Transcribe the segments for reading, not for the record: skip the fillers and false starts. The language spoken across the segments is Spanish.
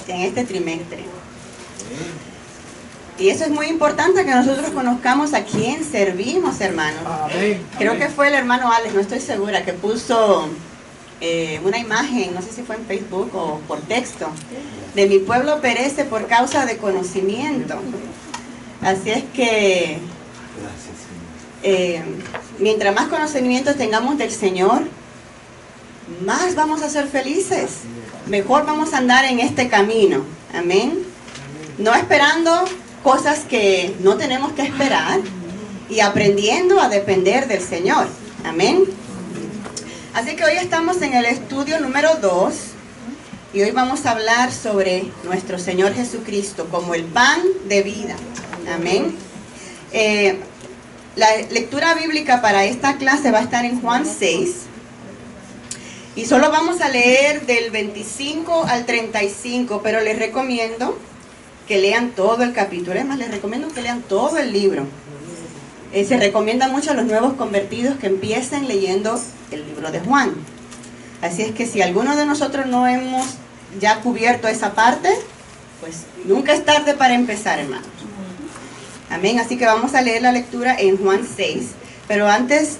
este trimestre. Y eso es muy importante, que nosotros conozcamos a quién servimos, hermanos. Creo que fue el hermano Alex, no estoy segura, que puso una imagen, no sé si fue en Facebook o por texto, de mi pueblo perece por causa de conocimiento. Así es que mientras más conocimiento tengamos del Señor, más vamos a ser felices, mejor vamos a andar en este camino. Amén. No esperando cosas que no tenemos que esperar y aprendiendo a depender del Señor. Amén. Así que hoy estamos en el estudio número 2 y hoy vamos a hablar sobre nuestro Señor Jesucristo como el pan de vida. Amén. La lectura bíblica para esta clase va a estar en Juan 6 y solo vamos a leer del 25 al 35, pero les recomiendo que lean todo el capítulo. Además, les recomiendo que lean todo el libro. Se recomienda mucho a los nuevos convertidos que empiecen leyendo el libro de Juan. Así es que si alguno de nosotros no hemos ya cubierto esa parte, pues nunca es tarde para empezar, hermanos. Amén. Así que vamos a leer la lectura en Juan 6. Pero antes,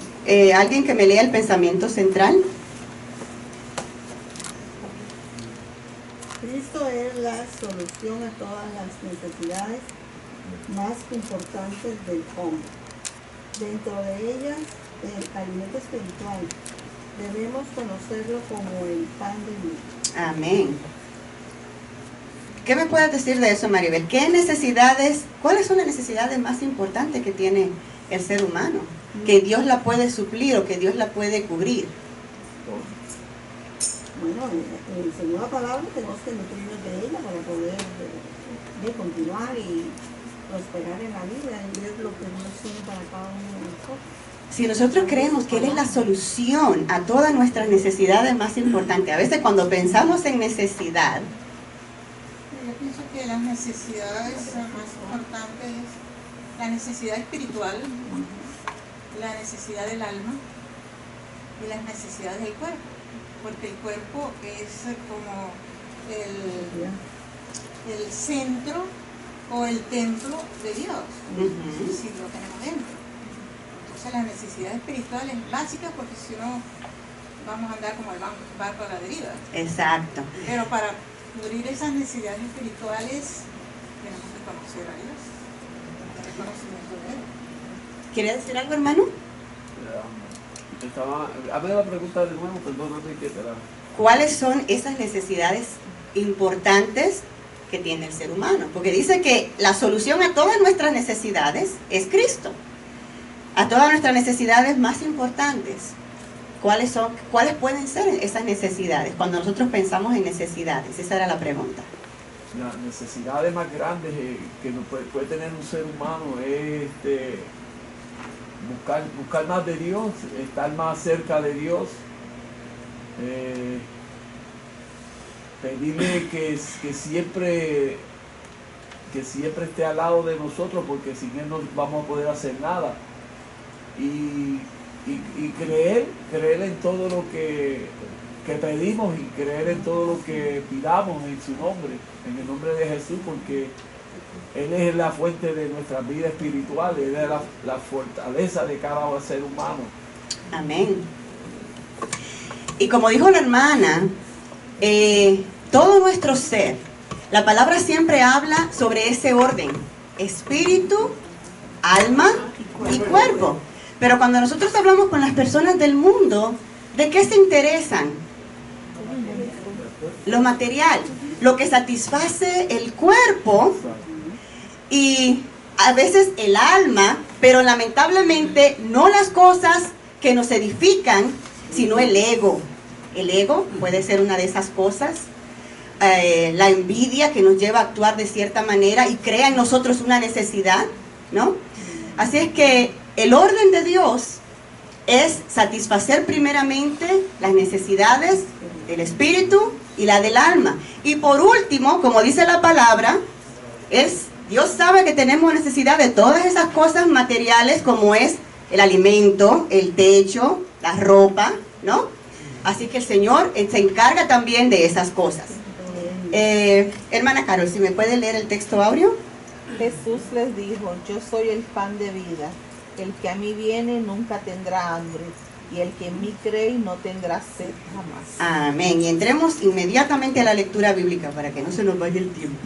alguien que me lea el pensamiento central. Cristo es la solución a todas las necesidades más importantes del hombre. Dentro de ellas, el alimento espiritual. Debemos conocerlo como el pan de vida. Amén. ¿Qué me puedes decir de eso, Maribel? ¿Qué necesidades, cuáles son las necesidades más importantes que tiene el ser humano? Que Dios la puede suplir o que Dios la puede cubrir. Bueno, según la palabra tenemos que nutrirnos de ella para poder continuar y prosperar en la vida, y es lo que Dios tiene para cada uno de nosotros. Si nosotros creemos que Él es la solución a todas nuestras necesidades más importantes, a veces cuando pensamos en necesidad, yo pienso que las necesidades más importantes es la necesidad espiritual, la necesidad del alma y las necesidades del cuerpo. Porque el cuerpo es como el centro o el templo de Dios, si lo tenemos dentro. Entonces las necesidades espirituales básicas, porque si no vamos a andar como el barco a la deriva. Exacto. Pero para cubrir esas necesidades espirituales tenemos que conocer a Dios, tener conocimiento de Él. ¿Quiere decir algo, hermano? A ver la pregunta de nuevo, perdóname que te la... ¿Cuáles son esas necesidades importantes que tiene el ser humano? Porque dice que la solución a todas nuestras necesidades es Cristo. A todas nuestras necesidades más importantes. ¿Cuáles pueden ser esas necesidades? Cuando nosotros pensamos en necesidades, esa era la pregunta. Las necesidades más grandes que puede tener un ser humano es buscar más de Dios, estar más cerca de Dios, pedirle que siempre esté al lado de nosotros, porque sin Él no vamos a poder hacer nada, y creer en todo lo que pedimos y creer en todo lo que pidamos en su nombre, en el nombre de Jesús, porque Él es la fuente de nuestra vida espiritual, Él es la fortaleza de cada ser humano. Amén. Y como dijo la hermana, todo nuestro ser, la palabra siempre habla sobre ese orden: espíritu, alma y cuerpo. Pero cuando nosotros hablamos con las personas del mundo, ¿de qué se interesan? Lo material, lo que satisface el cuerpo y a veces el alma, pero lamentablemente no las cosas que nos edifican, sino el ego. El ego puede ser una de esas cosas. La envidia que nos lleva a actuar de cierta manera y crea en nosotros una necesidad, ¿no? Así es que el orden de Dios es satisfacer primeramente las necesidades del espíritu y la del alma. Y por último, como dice la palabra, Dios sabe que tenemos necesidad de todas esas cosas materiales, como es el alimento, el techo, la ropa, ¿no? Así que el Señor se encarga también de esas cosas. Hermana Carol, si me puede leer el texto áureo. Jesús les dijo, yo soy el pan de vida. El que a mí viene nunca tendrá hambre, y el que en mí cree no tendrá sed jamás. Amén. Y entremos inmediatamente a la lectura bíblica para que no se nos vaya el tiempo.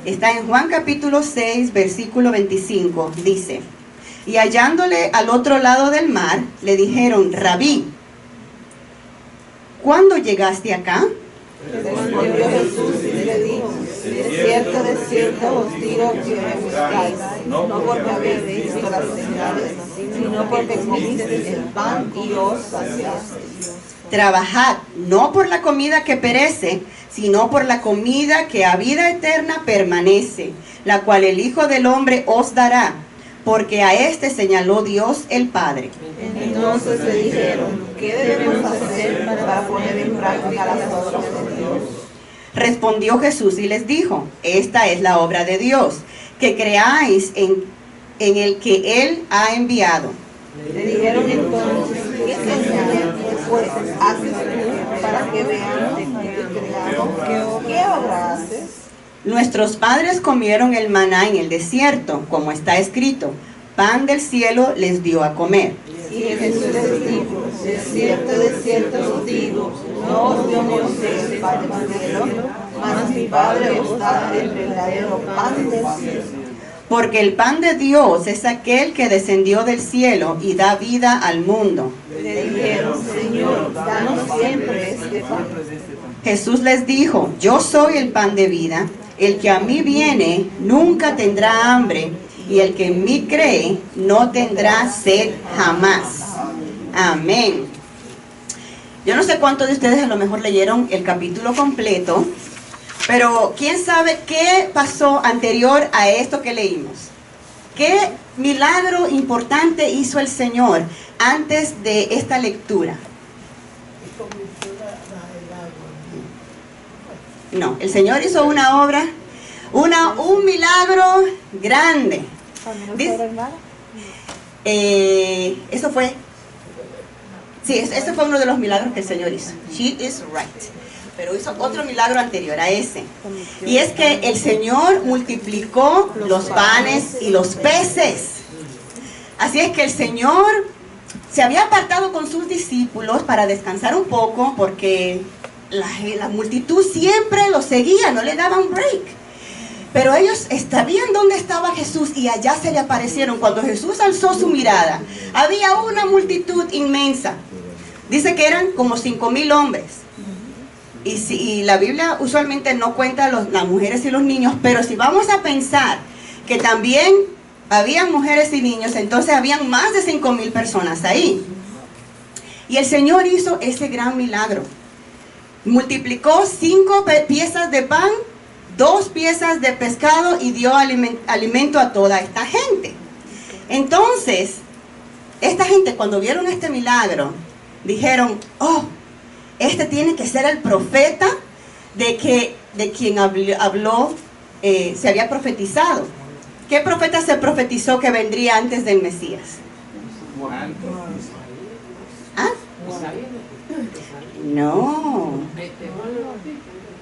Está en Juan capítulo 6, versículo 25. Dice, y hallándole al otro lado del mar, le dijeron, Rabí, ¿cuándo llegaste acá? Respondió Jesús y le dijo, de cierto os digo que me buscáis, no porque habéis visto las señales, sino porque comisteis el pan y os saciasteis. Trabajad, no por la comida que perece, sino por la comida que a vida eterna permanece, la cual el Hijo del Hombre os dará, porque a este señaló Dios el Padre. Entonces le dijeron, ¿qué debemos hacer para poner en práctica las obras de Dios? Respondió Jesús y les dijo, esta es la obra de Dios, que creáis en el que Él ha enviado. Le dijeron entonces, ¿qué señal pues haces tú para que veamos que creamos? ¿Qué obra haces? Nuestros padres comieron el maná en el desierto, como está escrito, pan del cielo les dio a comer. Y Jesús les dijo, de cierto os digo, no os dio Moisés el pan del cielo, mas mi Padre os da el verdadero pan del cielo. Porque el pan de Dios es aquel que descendió del cielo y da vida al mundo. Le dijeron, Señor, danos siempre este pan. Jesús les dijo, yo soy el pan de vida, el que a mí viene nunca tendrá hambre, y el que en mí cree no tendrá sed jamás. Amén. Yo no sé cuántos de ustedes a lo mejor leyeron el capítulo completo, pero ¿quién sabe qué pasó anterior a esto que leímos? ¿Qué milagro importante hizo el Señor antes de esta lectura? No, el Señor hizo una obra, un milagro grande. Eso fue, sí, ese fue uno de los milagros que el Señor hizo. She is right. Pero hizo otro milagro anterior a ese. Y es que el Señor multiplicó los panes y los peces. Así es que el Señor se había apartado con sus discípulos para descansar un poco, porque la multitud siempre lo seguía, no le daban break. Pero ellos sabían dónde estaba Jesús y allá se le aparecieron. Cuando Jesús alzó su mirada, había una multitud inmensa. Dice que eran como 5,000 hombres. Y la Biblia usualmente no cuenta las mujeres y los niños, pero si vamos a pensar que también habían mujeres y niños, entonces habían más de 5,000 personas ahí. Y el Señor hizo ese gran milagro. Multiplicó 5 piezas de pan, 2 piezas de pescado y dio alimento a toda esta gente. Entonces, esta gente cuando vieron este milagro, dijeron, oh, este tiene que ser el profeta de quien habló, se había profetizado. ¿Qué profeta se profetizó que vendría antes del Mesías? ¿Ah? No.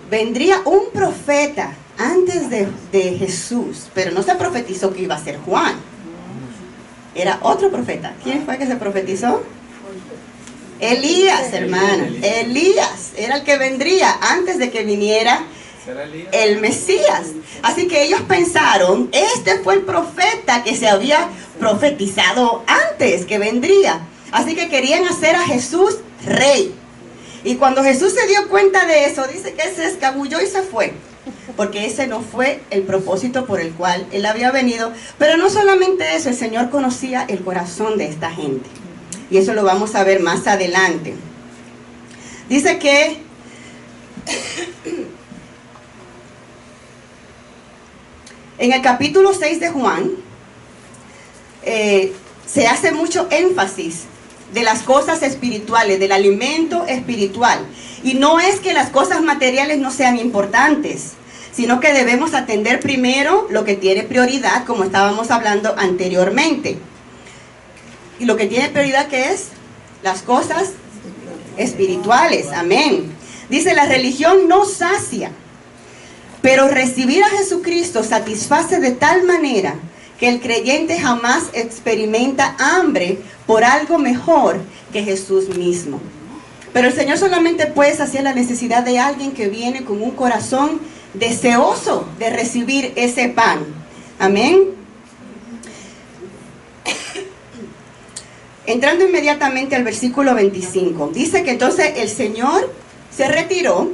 Vendría un profeta antes de Jesús, pero no se profetizó que iba a ser Juan. Era otro profeta. ¿Quién fue que se profetizó? Elías, hermana. Elías era el que vendría antes de que viniera el Mesías. Así que ellos pensaron, este fue el profeta que se había profetizado antes, que vendría. Así que querían hacer a Jesús rey. Y cuando Jesús se dio cuenta de eso, dice que se escabulló y se fue. Porque ese no fue el propósito por el cual él había venido. Pero no solamente eso, el Señor conocía el corazón de esta gente. Y eso lo vamos a ver más adelante. Dice que en el capítulo 6 de Juan se hace mucho énfasis de las cosas espirituales, del alimento espiritual. Y no es que las cosas materiales no sean importantes, sino que debemos atender primero lo que tiene prioridad, como estábamos hablando anteriormente. Y lo que tiene prioridad, ¿qué es? Las cosas espirituales. Amén. Dice, la religión no sacia, Pero recibir a Jesucristo satisface de tal manera que el creyente jamás experimenta hambre por algo mejor que Jesús mismo. Pero el Señor solamente puede saciar la necesidad de alguien que viene con un corazón deseoso de recibir ese pan. Amén. Entrando inmediatamente al versículo 25, dice que entonces el Señor se retiró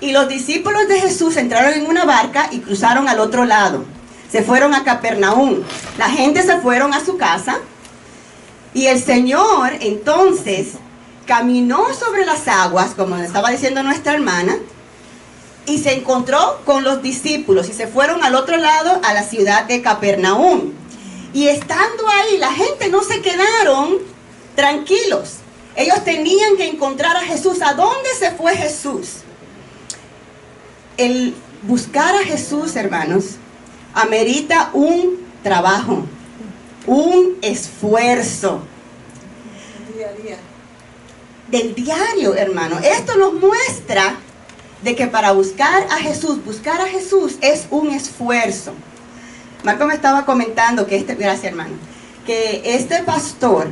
y los discípulos de Jesús entraron en una barca y cruzaron al otro lado. Se fueron a Capernaum. La gente se fueron a su casa y el Señor entonces caminó sobre las aguas, como estaba diciendo nuestra hermana, y se encontró con los discípulos y se fueron al otro lado a la ciudad de Capernaum. Y estando ahí, la gente no se quedaron tranquilos. Ellos tenían que encontrar a Jesús. ¿A dónde se fue Jesús? El buscar a Jesús, hermanos, amerita un trabajo, un esfuerzo. Día a día. Del diario, hermano. Esto nos muestra de que para buscar a Jesús es un esfuerzo. Marco me estaba comentando que gracias hermano, que este pastor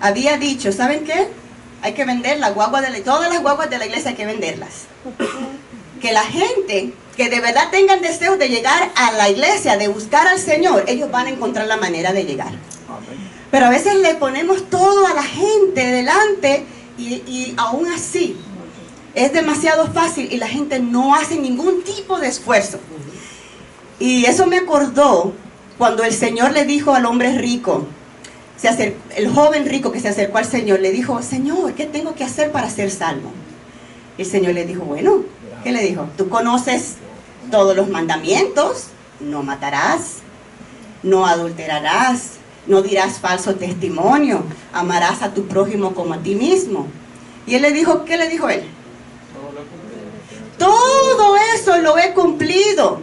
había dicho, ¿saben qué? Hay que vender todas las guaguas de la iglesia hay que venderlas. Que la gente que de verdad tengan deseos de llegar a la iglesia, de buscar al Señor, ellos van a encontrar la manera de llegar. Pero a veces le ponemos todo a la gente delante y aún así es demasiado fácil y la gente no hace ningún tipo de esfuerzo. Y eso me acordó cuando el Señor le dijo al hombre rico, el joven rico que se acercó al Señor, le dijo, Señor, ¿qué tengo que hacer para ser salvo? El Señor le dijo, bueno, ¿qué le dijo? Tú conoces todos los mandamientos, no matarás, no adulterarás, no dirás falso testimonio, amarás a tu prójimo como a ti mismo. Y él le dijo, ¿qué le dijo él? Todo eso lo he cumplido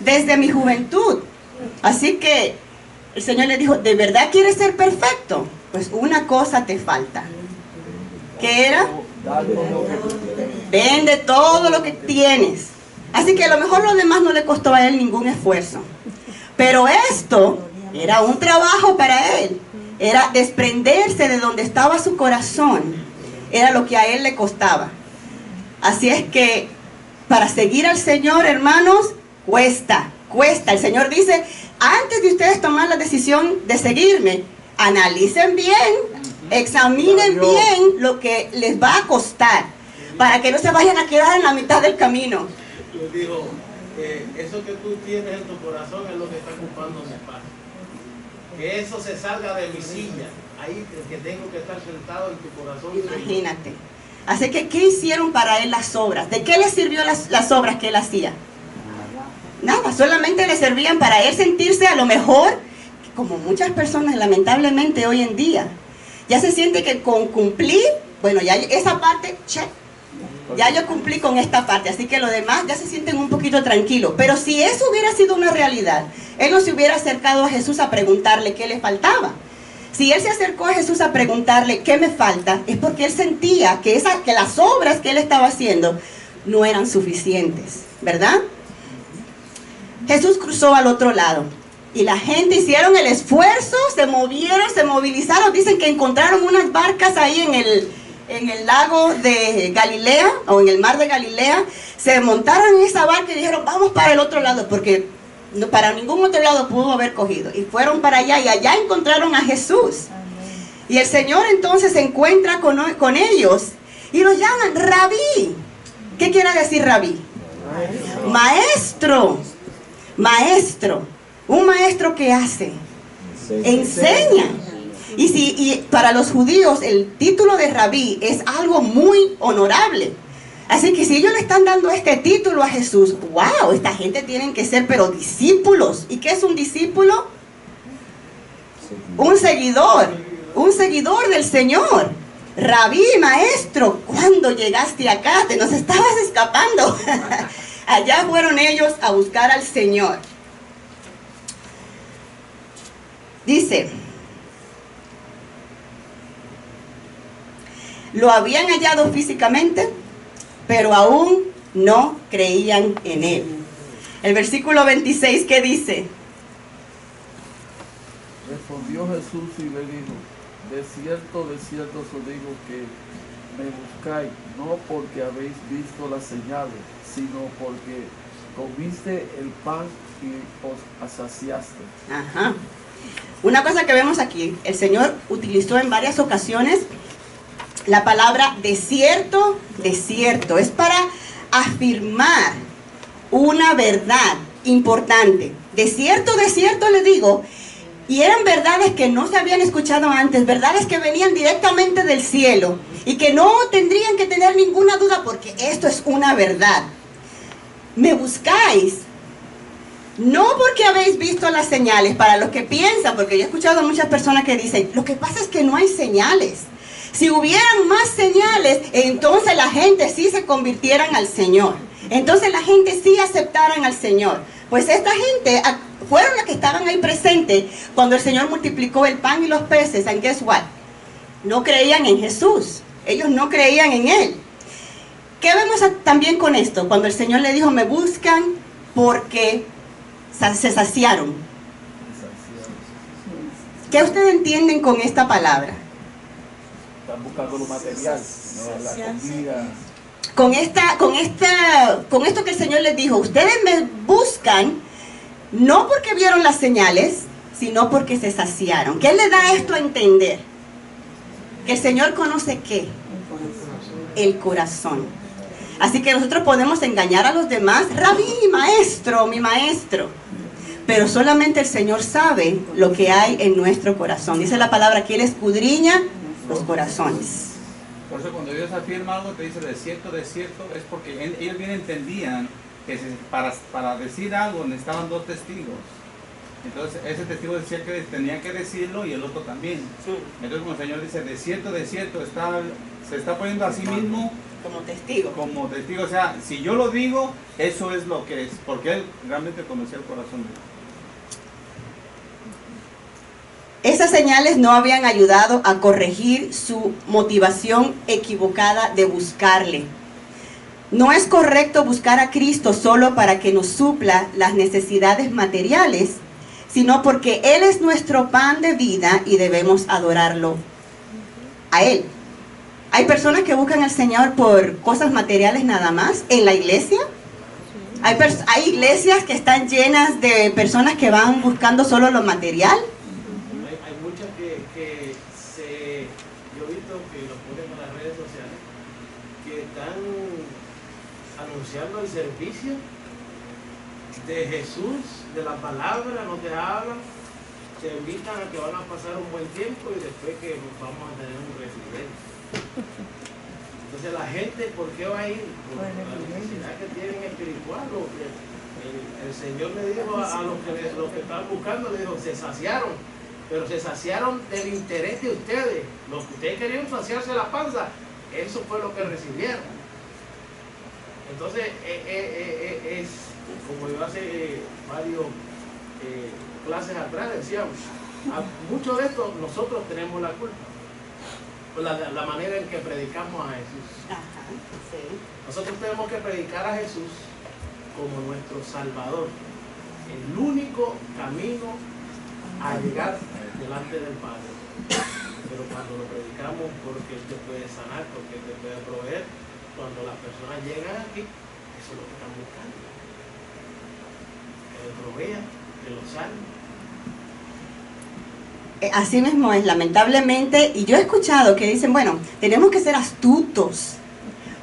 desde mi juventud. Así que el Señor le dijo, ¿de verdad quieres ser perfecto? Pues una cosa te falta. ¿Qué era? Vende todo lo que tienes. Así que a lo mejor lo demás no le costó a él ningún esfuerzo. Pero esto era un trabajo para él. Era desprenderse de donde estaba su corazón. Era lo que a él le costaba. Así es que para seguir al Señor, hermanos, cuesta. El Señor dice, antes de ustedes tomar la decisión de seguirme, analicen bien, examinen bien lo que les va a costar, para que no se vayan a quedar en la mitad del camino. Yo digo, eso que tú tienes en tu corazón es lo que está ocupando mi espacio. Que eso se salga de mi silla, ahí que tengo que estar sentado en tu corazón. Imagínate. Así que, ¿qué hicieron para él las obras? ¿De qué le sirvió las obras que él hacía? Nada, solamente le servían para él sentirse a lo mejor, como muchas personas lamentablemente hoy en día, ya se siente que con cumplir, bueno, ya esa parte, check, ya yo cumplí con esta parte, así que lo demás ya se sienten un poquito tranquilos. Pero si eso hubiera sido una realidad, él no se hubiera acercado a Jesús a preguntarle qué le faltaba. Si él se acercó a Jesús a preguntarle qué me falta, es porque él sentía que las obras que él estaba haciendo no eran suficientes, ¿verdad? Jesús cruzó al otro lado y la gente hicieron el esfuerzo, se movieron, se movilizaron. Dicen que encontraron unas barcas ahí en el lago de Galilea o en el mar de Galilea. Se montaron en esa barca y dijeron, vamos para el otro lado, porque para ningún otro lado pudo haber cogido. Y fueron para allá y allá encontraron a Jesús. Y el Señor entonces se encuentra con ellos y los llaman Rabí. ¿Qué quiere decir Rabí? Maestro. Maestro. Un maestro que hace, enseña. Y para los judíos el título de rabí es algo muy honorable. Así que si ellos le están dando este título a Jesús, wow, esta gente tienen que ser pero discípulos. ¿Y qué es un discípulo? Un seguidor del Señor. Rabí, maestro, ¿cuándo llegaste acá? Te nos estabas escapando. Allá fueron ellos a buscar al Señor. Dice, lo habían hallado físicamente, pero aún no creían en él. El versículo 26, ¿qué dice? Respondió Jesús y le dijo, de cierto os digo que me buscáis, no porque habéis visto las señales, sino porque comiste el pan y os saciaste. Ajá. Una cosa que vemos aquí, el Señor utilizó en varias ocasiones la palabra de cierto, es para afirmar una verdad importante. De cierto le digo, y eran verdades que no se habían escuchado antes, verdades que venían directamente del cielo y que no tendrían que tener ninguna duda porque esto es una verdad. Me buscáis, no porque habéis visto las señales, para los que piensan, porque yo he escuchado a muchas personas que dicen, lo que pasa es que no hay señales. Si hubieran más señales, entonces la gente sí se convirtieran al Señor. Entonces la gente sí aceptaran al Señor. Pues esta gente fueron las que estaban ahí presentes cuando el Señor multiplicó el pan y los peces. And guess what? No creían en Jesús. Ellos no creían en Él. ¿Qué vemos también con esto? Cuando el Señor le dijo, me buscan porque se saciaron. ¿Qué ustedes entienden con esta palabra? Están buscando lo material, ¿no? La comida. Con esto que el Señor les dijo, ustedes me buscan no porque vieron las señales, sino porque se saciaron. ¿Qué le da esto a entender? Que el Señor conoce ¿qué? El corazón. Así que nosotros podemos engañar a los demás, Rabí, mi maestro. Pero solamente el Señor sabe lo que hay en nuestro corazón. Dice la palabra que Él escudriña los corazones. Por eso cuando Dios afirma algo, te dice de cierto, es porque ellos bien entendían que para decir algo necesitaban dos testigos. Entonces ese testigo decía que tenía que decirlo y el otro también. Entonces como el Señor dice, de cierto, se está poniendo a sí mismo como testigo. Como testigo, o sea, si yo lo digo, eso es lo que es, porque Él realmente conocía el corazón de Dios. Esas señales no habían ayudado a corregir su motivación equivocada de buscarle. No es correcto buscar a Cristo solo para que nos supla las necesidades materiales, sino porque Él es nuestro pan de vida y debemos adorarlo a Él. Hay personas que buscan al Señor por cosas materiales nada más en la iglesia. Hay iglesias que están llenas de personas que van buscando solo lo material. Hay muchas yo he visto que lo ponen en las redes sociales, que están anunciando el servicio de Jesús, de la palabra, no te hablan, te invitan a que van a pasar un buen tiempo y después que vamos a tener un residente. Entonces la gente, ¿por qué va a ir? Por la necesidad que tienen espiritual. El Señor le dijo a los que estaban buscando, le dijo, se saciaron, pero se saciaron del interés de ustedes. Los que ustedes querían saciarse la panza, eso fue lo que recibieron. Entonces, es como yo hace varios clases atrás decíamos, a mucho de esto nosotros tenemos la culpa. La manera en que predicamos a Jesús. Ajá, sí. Nosotros tenemos que predicar a Jesús como nuestro Salvador, el único camino a llegar delante del Padre. Pero cuando lo predicamos porque Él te puede sanar, porque Él te puede proveer, cuando las personas llegan aquí, eso es lo que están buscando. Que Él provea, que lo sane. Así mismo es, lamentablemente, y yo he escuchado que dicen, bueno, tenemos que ser astutos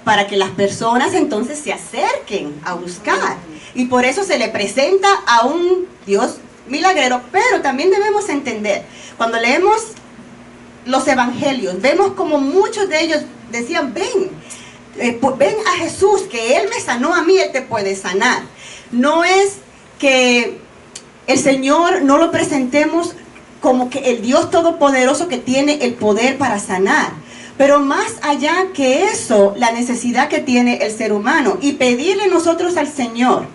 para que las personas entonces se acerquen a buscar. Y por eso se le presenta a un Dios milagrero, pero también debemos entender, cuando leemos los evangelios, vemos como muchos de ellos decían, ven a Jesús, que Él me sanó a mí, Él te puede sanar. No es que el Señor no lo presentemos como que el Dios todopoderoso que tiene el poder para sanar, pero más allá que eso, la necesidad que tiene el ser humano, y pedirle nosotros al Señor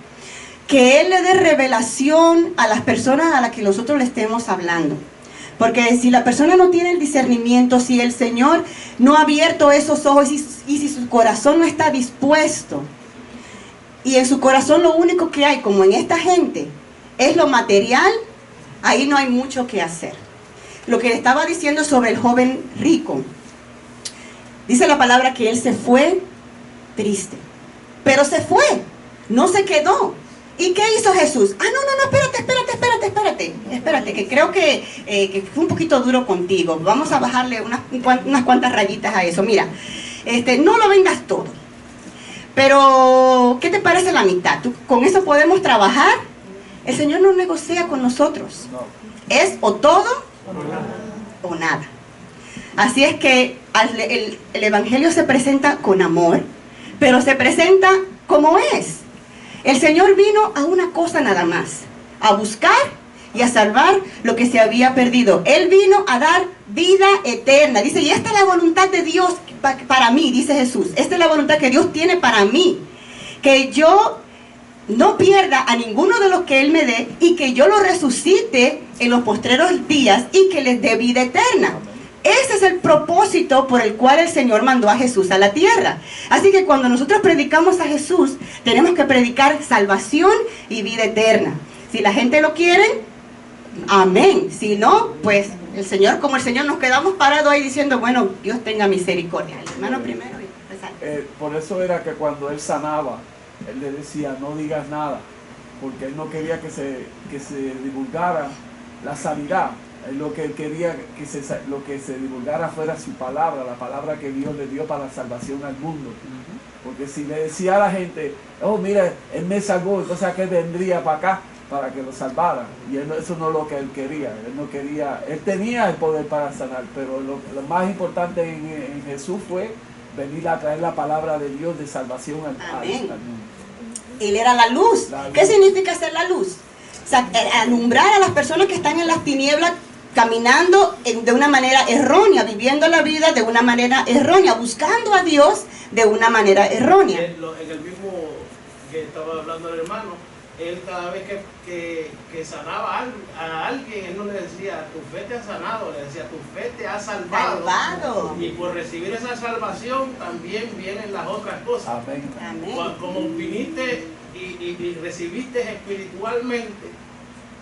que Él le dé revelación a las personas a las que nosotros le estemos hablando. Porque si la persona no tiene el discernimiento, si el Señor no ha abierto esos ojos y si su corazón no está dispuesto, y en su corazón lo único que hay, como en esta gente, es lo material, ahí no hay mucho que hacer. Lo que le estaba diciendo sobre el joven rico, dice la palabra que él se fue triste, pero se fue, no se quedó. ¿Y qué hizo Jesús? No, espérate, que creo que fue un poquito duro contigo. Vamos a bajarle unas cuantas rayitas a eso. Mira, no lo vendas todo, pero ¿qué te parece la mitad? ¿Con eso podemos trabajar? El Señor no negocia con nosotros. Es o todo o nada. Así es que el Evangelio se presenta con amor, pero se presenta como es. El Señor vino a una cosa nada más, a buscar y a salvar lo que se había perdido. Él vino a dar vida eterna. Dice, y esta es la voluntad de Dios para mí, dice Jesús. Esta es la voluntad que Dios tiene para mí, que yo no pierda a ninguno de los que Él me dé y que yo lo resucite en los postreros días y que les dé vida eterna. Ese es el propósito por el cual el Señor mandó a Jesús a la tierra. Así que cuando nosotros predicamos a Jesús, tenemos que predicar salvación y vida eterna. Si la gente lo quiere, amén. Si no, pues el Señor, como el Señor, nos quedamos parados ahí diciendo, bueno, Dios tenga misericordia. El hermano primero. Por eso era que cuando Él sanaba, Él le decía, no digas nada, porque Él no quería que se divulgara la sanidad. Lo que él quería lo que se divulgara fuera su palabra, la palabra que Dios le dio para la salvación al mundo. Porque si le decía a la gente, oh mira, Él me salvó, entonces ¿a qué vendría para acá? Para que lo salvara. Y eso no es lo que Él quería. Él no quería, Él tenía el poder para sanar, pero lo más importante en Jesús fue venir a traer la palabra de Dios de salvación al mundo. Él era la luz. ¿Qué significa ser la luz? O sea, alumbrar a las personas que están en las tinieblas, caminando de una manera errónea, viviendo la vida de una manera errónea, buscando a Dios de una manera errónea. En el mismo que estaba hablando el hermano, él cada vez que sanaba a alguien, él no le decía, tu fe te ha sanado, le decía, tu fe te ha salvado. Y por recibir esa salvación también vienen las otras cosas. Amén. Amén. Como viniste y recibiste espiritualmente,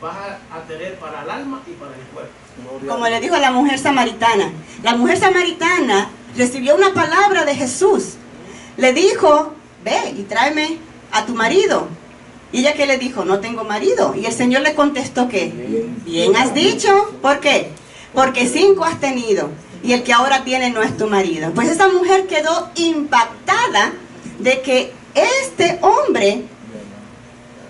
vas a tener para el alma y para el cuerpo. Como le dijo a la mujer samaritana. La mujer samaritana recibió una palabra de Jesús. Le dijo, ve y tráeme a tu marido. Y ella que le dijo, no tengo marido. Y el Señor le contestó que, bien has dicho. ¿Por qué? Porque 5 has tenido y el que ahora tiene no es tu marido. Pues esa mujer quedó impactada de que este hombre,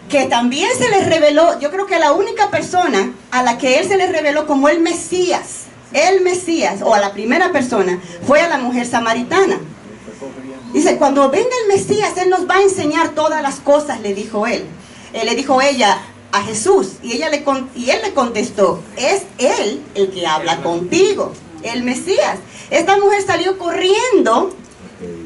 que también se le reveló, yo creo que la única persona a la que él se le reveló como el Mesías, o a la primera persona, fue a la mujer samaritana. Dice, cuando venga el Mesías, Él nos va a enseñar todas las cosas, le dijo él. Le dijo ella a Jesús, y él le contestó, es Él el que habla contigo, el Mesías. Esta mujer salió corriendo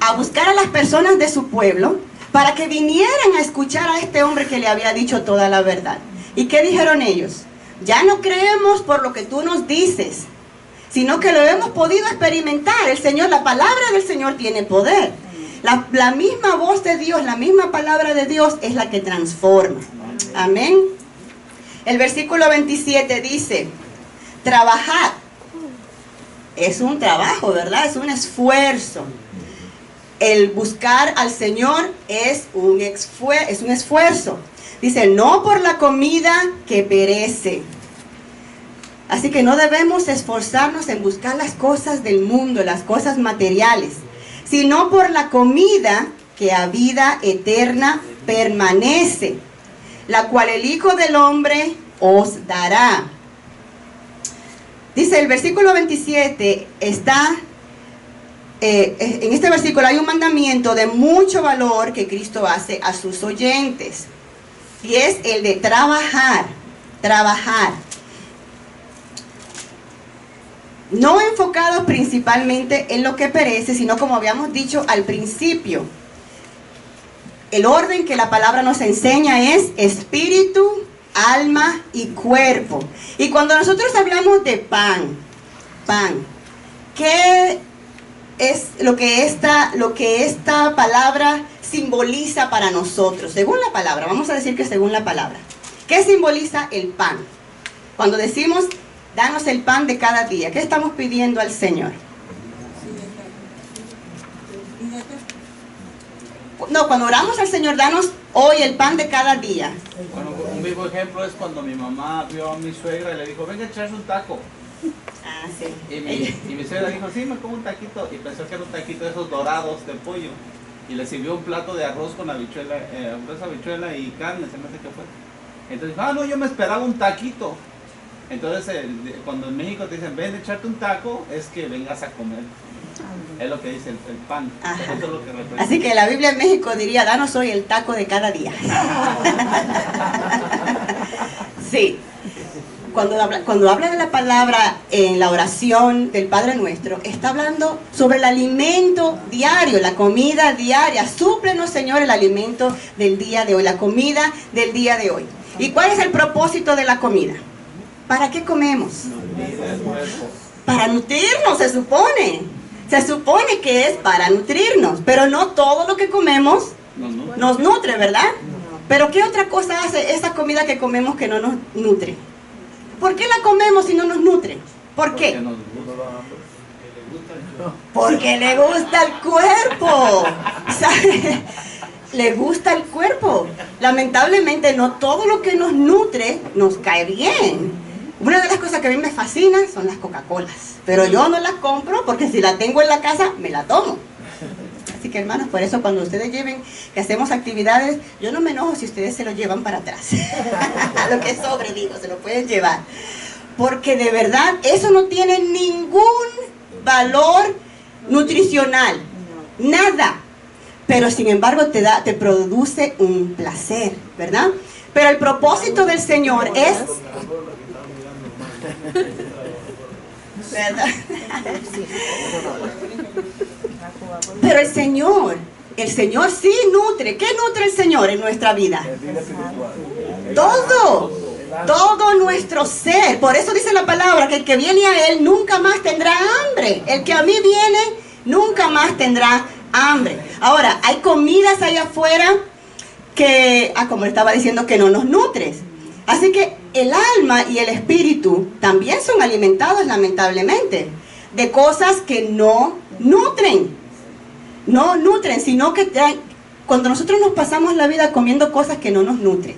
a buscar a las personas de su pueblo, para que vinieran a escuchar a este hombre que le había dicho toda la verdad. ¿Y qué dijeron ellos? Ya no creemos por lo que tú nos dices, sino que lo hemos podido experimentar. El Señor, la palabra del Señor tiene poder. La misma voz de Dios, la misma palabra de Dios es la que transforma. Amén. El versículo 27 dice, trabajar. Es un trabajo, ¿verdad? Es un esfuerzo. El buscar al Señor es un esfuerzo. Dice, no por la comida que perece. Así que no debemos esforzarnos en buscar las cosas del mundo, las cosas materiales, sino por la comida que a vida eterna permanece, la cual el Hijo del Hombre os dará. Dice el versículo 27, en este versículo hay un mandamiento de mucho valor que Cristo hace a sus oyentes, y es el de trabajar. No enfocados principalmente en lo que perece, sino como habíamos dicho al principio, el orden que la palabra nos enseña es espíritu, alma y cuerpo. Y cuando nosotros hablamos de pan, ¿qué es lo que esta palabra simboliza para nosotros? Según la palabra, vamos a decir que según la palabra. ¿Qué simboliza el pan? Cuando decimos, danos el pan de cada día, ¿qué estamos pidiendo al Señor? No, cuando oramos al Señor, danos hoy el pan de cada día. Bueno, un vivo ejemplo es cuando mi mamá vio a mi suegra y le dijo, venga a echarse un taco. Ah, sí. Y mi suegra dijo, sí, me como un taquito. Y pensó que era un taquito de esos dorados de pollo. Y le sirvió un plato de arroz con habichuela, habichuela y carne, se me hace que fue. Entonces, no, yo me esperaba un taquito. Entonces, cuando en México te dicen, ven a echarte un taco, es que vengas a comer. Es lo que dice el pan. Ajá. Eso es lo que representa. Así que la Biblia en México diría, danos hoy el taco de cada día. Sí. Cuando habla de la palabra en la oración del Padre Nuestro, está hablando sobre el alimento diario, la comida diaria. Súplenos, Señor, el alimento del día de hoy, la comida del día de hoy. ¿Y cuál es el propósito de la comida? ¿Para qué comemos? Para nutrirnos, se supone. Se supone que es para nutrirnos, pero no todo lo que comemos nos nutre, ¿verdad? Pero ¿qué otra cosa hace esa comida que comemos que no nos nutre? ¿Por qué la comemos si no nos nutre? ¿Por qué? Porque le gusta el cuerpo. ¿Sabe? Le gusta el cuerpo. Lamentablemente no todo lo que nos nutre nos cae bien. Una de las cosas que a mí me fascina son las Coca-Colas, pero yo no las compro porque si la tengo en la casa me la tomo. Así que hermanos, por eso cuando ustedes lleven, que hacemos actividades, yo no me enojo si ustedes se lo llevan para atrás. Lo que sobre, digo, se lo pueden llevar. Porque de verdad eso no tiene ningún valor nutricional, nada. Pero sin embargo te produce un placer, ¿verdad? Pero el propósito del Señor es... ¿verdad? Pero el Señor sí nutre. ¿Qué nutre el Señor en nuestra vida? Todo nuestro ser. Por eso dice la palabra que el que viene a Él nunca más tendrá hambre. El que a mí viene nunca más tendrá hambre. Ahora, hay comidas allá afuera que, como le estaba diciendo, que no nos nutres. Así que el alma y el espíritu también son alimentados, lamentablemente, de cosas que no nutren. No nutren, sino que cuando nosotros nos pasamos la vida comiendo cosas que no nos nutren.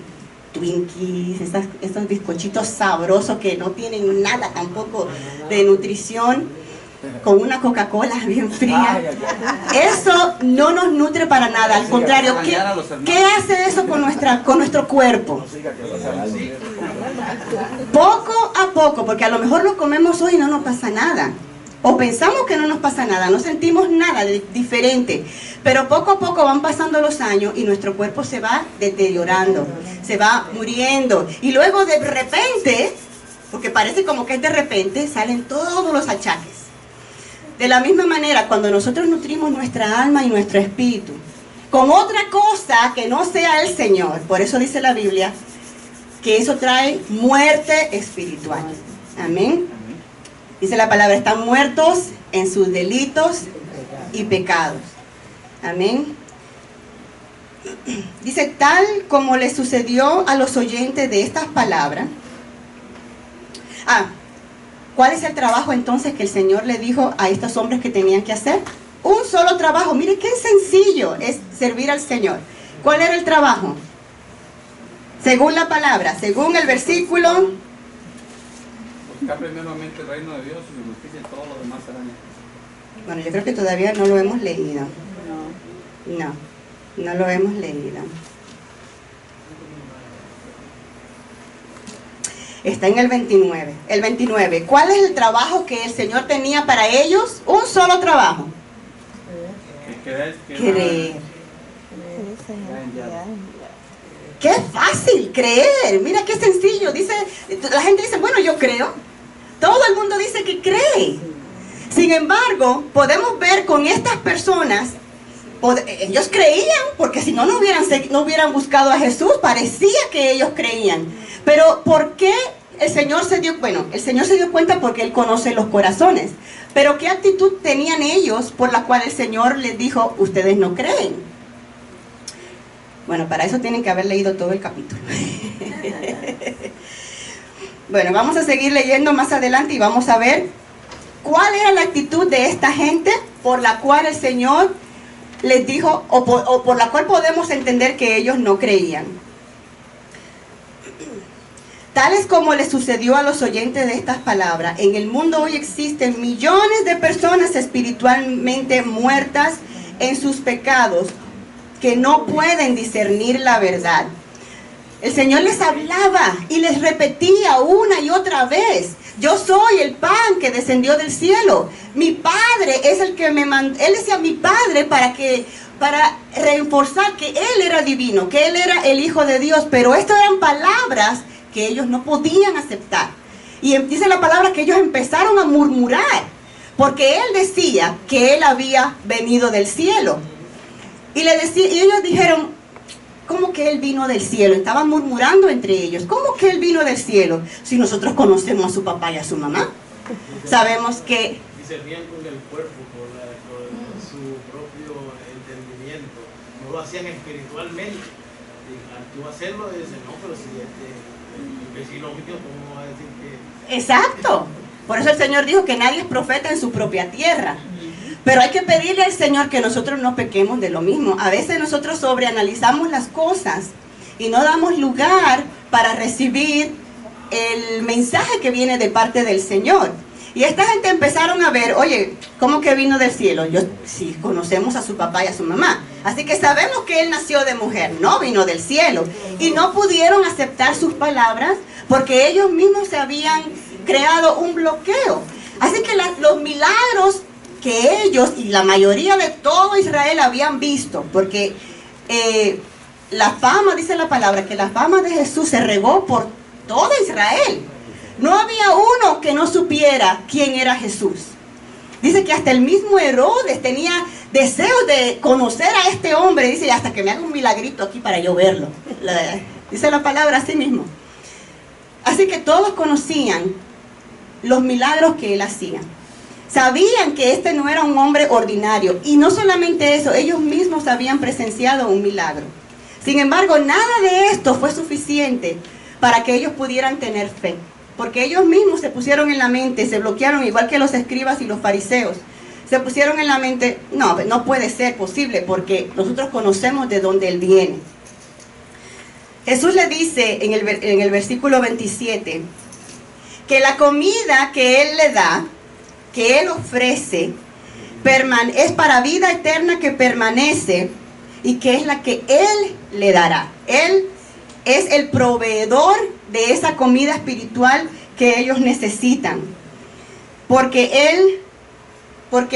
Twinkies, esos bizcochitos sabrosos que no tienen nada tampoco de nutrición, con una Coca-Cola bien fría. Eso no nos nutre para nada. Al contrario, ¿qué hace eso con nuestro cuerpo? Poco a poco, porque a lo mejor lo comemos hoy y no nos pasa nada. O pensamos que no nos pasa nada, no sentimos nada diferente. Pero poco a poco van pasando los años y nuestro cuerpo se va deteriorando, se va muriendo. Y luego de repente, porque parece como que es de repente, salen todos los achaques. De la misma manera, cuando nosotros nutrimos nuestra alma y nuestro espíritu con otra cosa que no sea el Señor, por eso dice la Biblia, que eso trae muerte espiritual. Amén. Dice la palabra, están muertos en sus delitos y pecados. Amén. Dice, tal como le sucedió a los oyentes de estas palabras. ¿Cuál es el trabajo entonces que el Señor le dijo a estos hombres que tenían que hacer? Un solo trabajo. Mire qué sencillo es servir al Señor. ¿Cuál era el trabajo? Según la palabra, según el versículo. Buscar primeramente el reino de Dios y su justicia y todo lo demás será añadido. Bueno, yo creo que todavía no lo hemos leído. No lo hemos leído. Está en el 29. El 29. ¿Cuál es el trabajo que el Señor tenía para ellos? Un solo trabajo. Creer. Qué fácil creer. Mira qué sencillo. Dice, la gente dice, bueno, yo creo. Todo el mundo dice que cree. Sin embargo, podemos ver con estas personas, ellos creían, porque si no, no hubieran buscado a Jesús. Parecía que ellos creían. Pero ¿por qué el Señor se dio? Bueno, el Señor se dio cuenta porque Él conoce los corazones. Pero ¿qué actitud tenían ellos por la cual el Señor les dijo, ustedes no creen? Bueno, para eso tienen que haber leído todo el capítulo. Bueno, vamos a seguir leyendo más adelante y vamos a ver cuál era la actitud de esta gente por la cual el Señor les dijo, o por la cual podemos entender que ellos no creían. Tal es como le sucedió a los oyentes de estas palabras. En el mundo hoy existen millones de personas espiritualmente muertas en sus pecados que no pueden discernir la verdad. El Señor les hablaba y les repetía una y otra vez: yo soy el pan que descendió del cielo. Mi Padre es el que me mandó. Él decía mi Padre para reforzar que Él era divino, que Él era el Hijo de Dios. Pero estas eran palabras que ellos no podían aceptar. Y dice la palabra que ellos empezaron a murmurar, porque Él decía que Él había venido del cielo. Y ellos dijeron: ¿cómo que Él vino del cielo? Estaban murmurando entre ellos: ¿cómo que Él vino del cielo? Si nosotros conocemos a su papá y a su mamá. Sabemos que... Y se rían con el cuerpo, con su propio entendimiento. No lo hacían espiritualmente. Y al tú hacerlo, dicen: no, pero si el vecino mío, ¿cómo va a decir que...? Exacto. Por eso el Señor dijo que nadie es profeta en su propia tierra. Pero hay que pedirle al Señor que nosotros no pequemos de lo mismo. A veces nosotros sobreanalizamos las cosas y no damos lugar para recibir el mensaje que viene de parte del Señor. Y esta gente empezaron a ver: oye, ¿cómo que vino del cielo? Sí, conocemos a su papá y a su mamá. Así que sabemos que Él nació de mujer, no vino del cielo. Y no pudieron aceptar sus palabras porque ellos mismos se habían creado un bloqueo. Así que los milagros que ellos y la mayoría de todo Israel habían visto, porque la fama, dice la palabra, que la fama de Jesús se regó por todo Israel. No había uno que no supiera quién era Jesús. Dice que hasta el mismo Herodes tenía deseos de conocer a este hombre. Dice: hasta que me haga un milagrito aquí para yo verlo. Dice la palabra así mismo. Así que todos conocían los milagros que Él hacía. Sabían que este no era un hombre ordinario. Y no solamente eso, ellos mismos habían presenciado un milagro. Sin embargo, nada de esto fue suficiente para que ellos pudieran tener fe. Porque ellos mismos se pusieron en la mente, se bloquearon, igual que los escribas y los fariseos. Se pusieron en la mente: no puede ser posible, porque nosotros conocemos de dónde Él viene. Jesús le dice en el versículo 27 que la comida que Él le da, que Él ofrece, es para vida eterna que permanece, y que es la que Él le dará. Él es el proveedor de esa comida espiritual que ellos necesitan, porque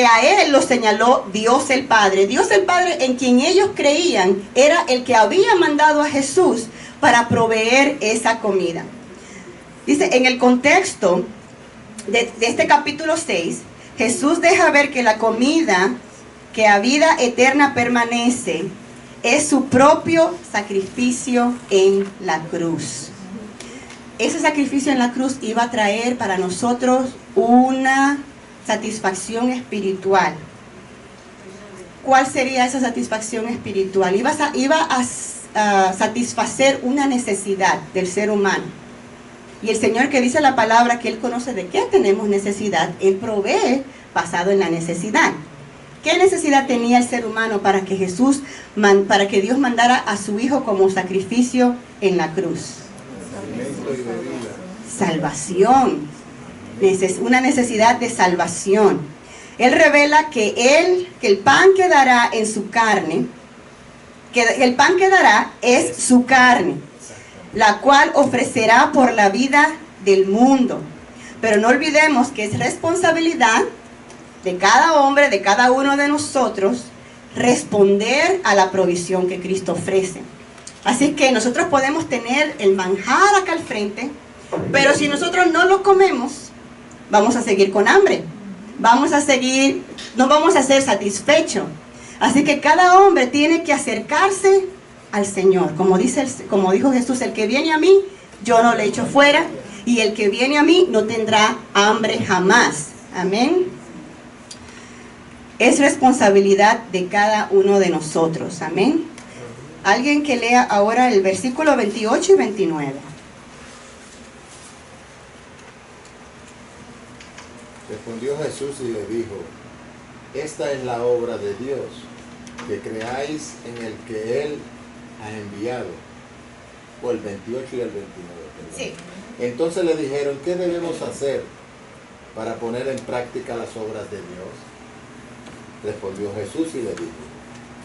a Él lo señaló Dios el Padre. Dios el Padre, en quien ellos creían, era el que había mandado a Jesús para proveer esa comida. Dice, en el contexto de este capítulo 6, Jesús deja ver que la comida que a vida eterna permanece es su propio sacrificio en la cruz. Ese sacrificio en la cruz iba a traer para nosotros una satisfacción espiritual. ¿Cuál sería esa satisfacción espiritual? Iba a satisfacer una necesidad del ser humano. Y el Señor, que dice la palabra que Él conoce de qué tenemos necesidad, Él provee basado en la necesidad. ¿Qué necesidad tenía el ser humano para que Dios mandara a su Hijo como sacrificio en la cruz? Salvación. Una necesidad de salvación. Él revela que el pan que dará en su carne, que el pan que dará es su carne, la cual ofrecerá por la vida del mundo. Pero no olvidemos que es responsabilidad de cada hombre, de cada uno de nosotros, responder a la provisión que Cristo ofrece. Así que nosotros podemos tener el manjar acá al frente, pero si nosotros no lo comemos, vamos a seguir con hambre. No vamos a ser satisfechos. Así que cada hombre tiene que acercarse al Señor. Como dijo Jesús: el que viene a mí, yo no le echo fuera, y el que viene a mí no tendrá hambre jamás. Amén. Es responsabilidad de cada uno de nosotros. Amén. Alguien que lea ahora el versículo 28 y 29. Respondió Jesús y le dijo: esta es la obra de Dios, que creáis en el que Él ha enviado. O el 28 y el 29. Sí. Entonces le dijeron: ¿qué debemos hacer para poner en práctica las obras de Dios? Respondió Jesús y le dijo: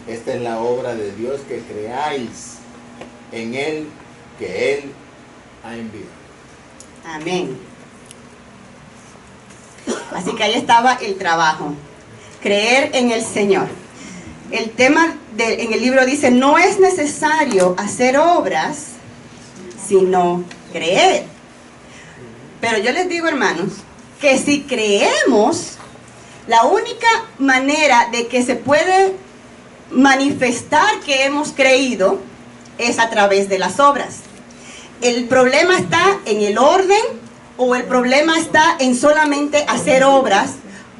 esta es la obra de Dios, que creáis en Él que Él ha enviado. Amén. Así que ahí estaba el trabajo. Creer en el Señor. El tema en el libro dice: no es necesario hacer obras, sino creer. Pero yo les digo, hermanos, que si creemos, la única manera de que se puede manifestar que hemos creído es a través de las obras. El problema está en el orden, o el problema está en solamente hacer obras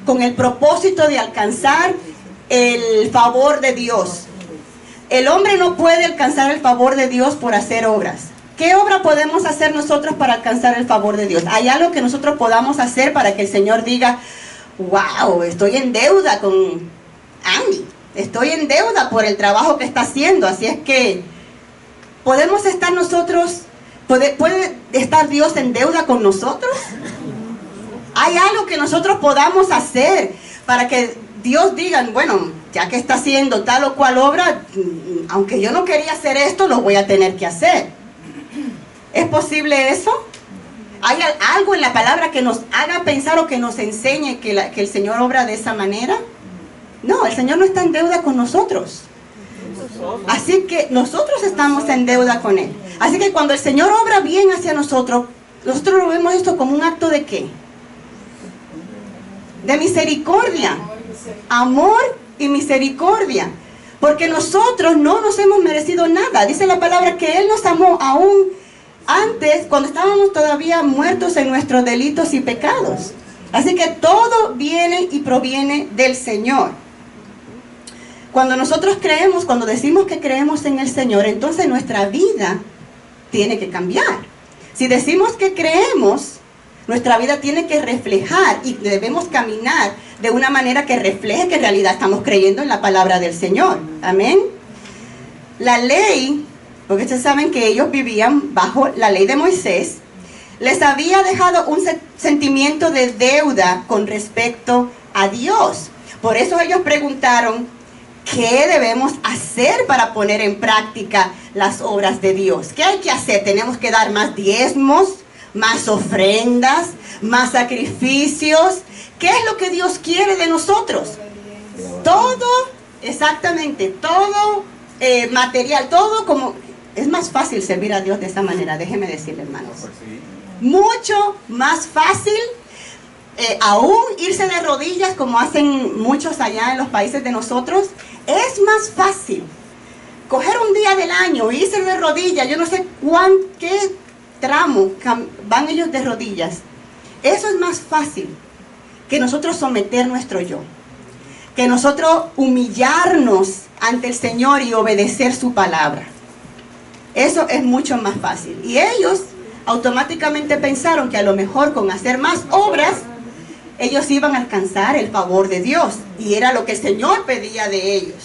con el propósito de alcanzar el favor de Dios. El hombre no puede alcanzar el favor de Dios por hacer obras. ¿Qué obra podemos hacer nosotros para alcanzar el favor de Dios? ¿Hay algo que nosotros podamos hacer para que el Señor diga: wow, estoy en deuda con Andy, estoy en deuda por el trabajo que está haciendo? Así es que podemos estar nosotros, ¿puede estar Dios en deuda con nosotros? ¿Hay algo que nosotros podamos hacer para que Dios diga: bueno, ya que está haciendo tal o cual obra, aunque yo no quería hacer esto, lo voy a tener que hacer? ¿Es posible eso? ¿Hay algo en la palabra que nos haga pensar o que nos enseñe que el Señor obra de esa manera? No, el Señor no está en deuda con nosotros. Así que nosotros estamos en deuda con Él. Así que cuando el Señor obra bien hacia nosotros, nosotros lo vemos esto como un acto ¿de qué? De misericordia, amor y misericordia. Porque nosotros no nos hemos merecido nada. Dice la palabra que Él nos amó aún antes, cuando estábamos todavía muertos en nuestros delitos y pecados. Así que todo viene y proviene del Señor. Cuando nosotros creemos, cuando decimos que creemos en el Señor, entonces nuestra vida tiene que cambiar. Si decimos que creemos, nuestra vida tiene que reflejar, y debemos caminar de una manera que refleje que en realidad estamos creyendo en la palabra del Señor. Amén. La ley, porque ustedes saben que ellos vivían bajo la ley de Moisés, les había dejado un sentimiento de deuda con respecto a Dios. Por eso ellos preguntaron: ¿qué debemos hacer para poner en práctica las obras de Dios? ¿Qué hay que hacer? ¿Tenemos que dar más diezmos, más ofrendas, más sacrificios? ¿Qué es lo que Dios quiere de nosotros? Todo, exactamente, todo material, todo como... Es más fácil servir a Dios de esa manera, déjeme decirle, hermanos. Mucho más fácil, aún irse de rodillas como hacen muchos allá en los países de nosotros. Es más fácil coger un día del año, irse de rodillas, yo no sé qué tramo van ellos de rodillas. Eso es más fácil que nosotros someter nuestro yo, que nosotros humillarnos ante el Señor y obedecer su palabra. Eso es mucho más fácil. Y ellos automáticamente pensaron que a lo mejor con hacer más obras, ellos iban a alcanzar el favor de Dios. Y era lo que el Señor pedía de ellos.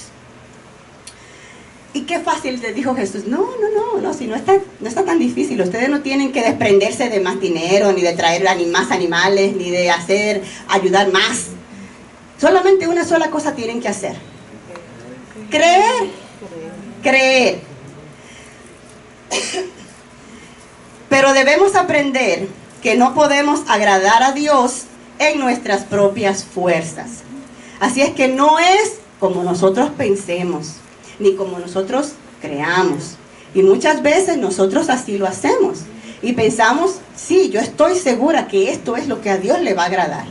Y qué fácil les dijo Jesús: no, si no está tan difícil. Ustedes no tienen que desprenderse de más dinero, ni de traer más animales, ni de ayudar más. Solamente una sola cosa tienen que hacer: creer. Pero debemos aprender que no podemos agradar a Dios en nuestras propias fuerzas. Así es que no es como nosotros pensemos, ni como nosotros creamos. Y muchas veces nosotros así lo hacemos. Y pensamos: sí, yo estoy segura que esto es lo que a Dios le va a agradar.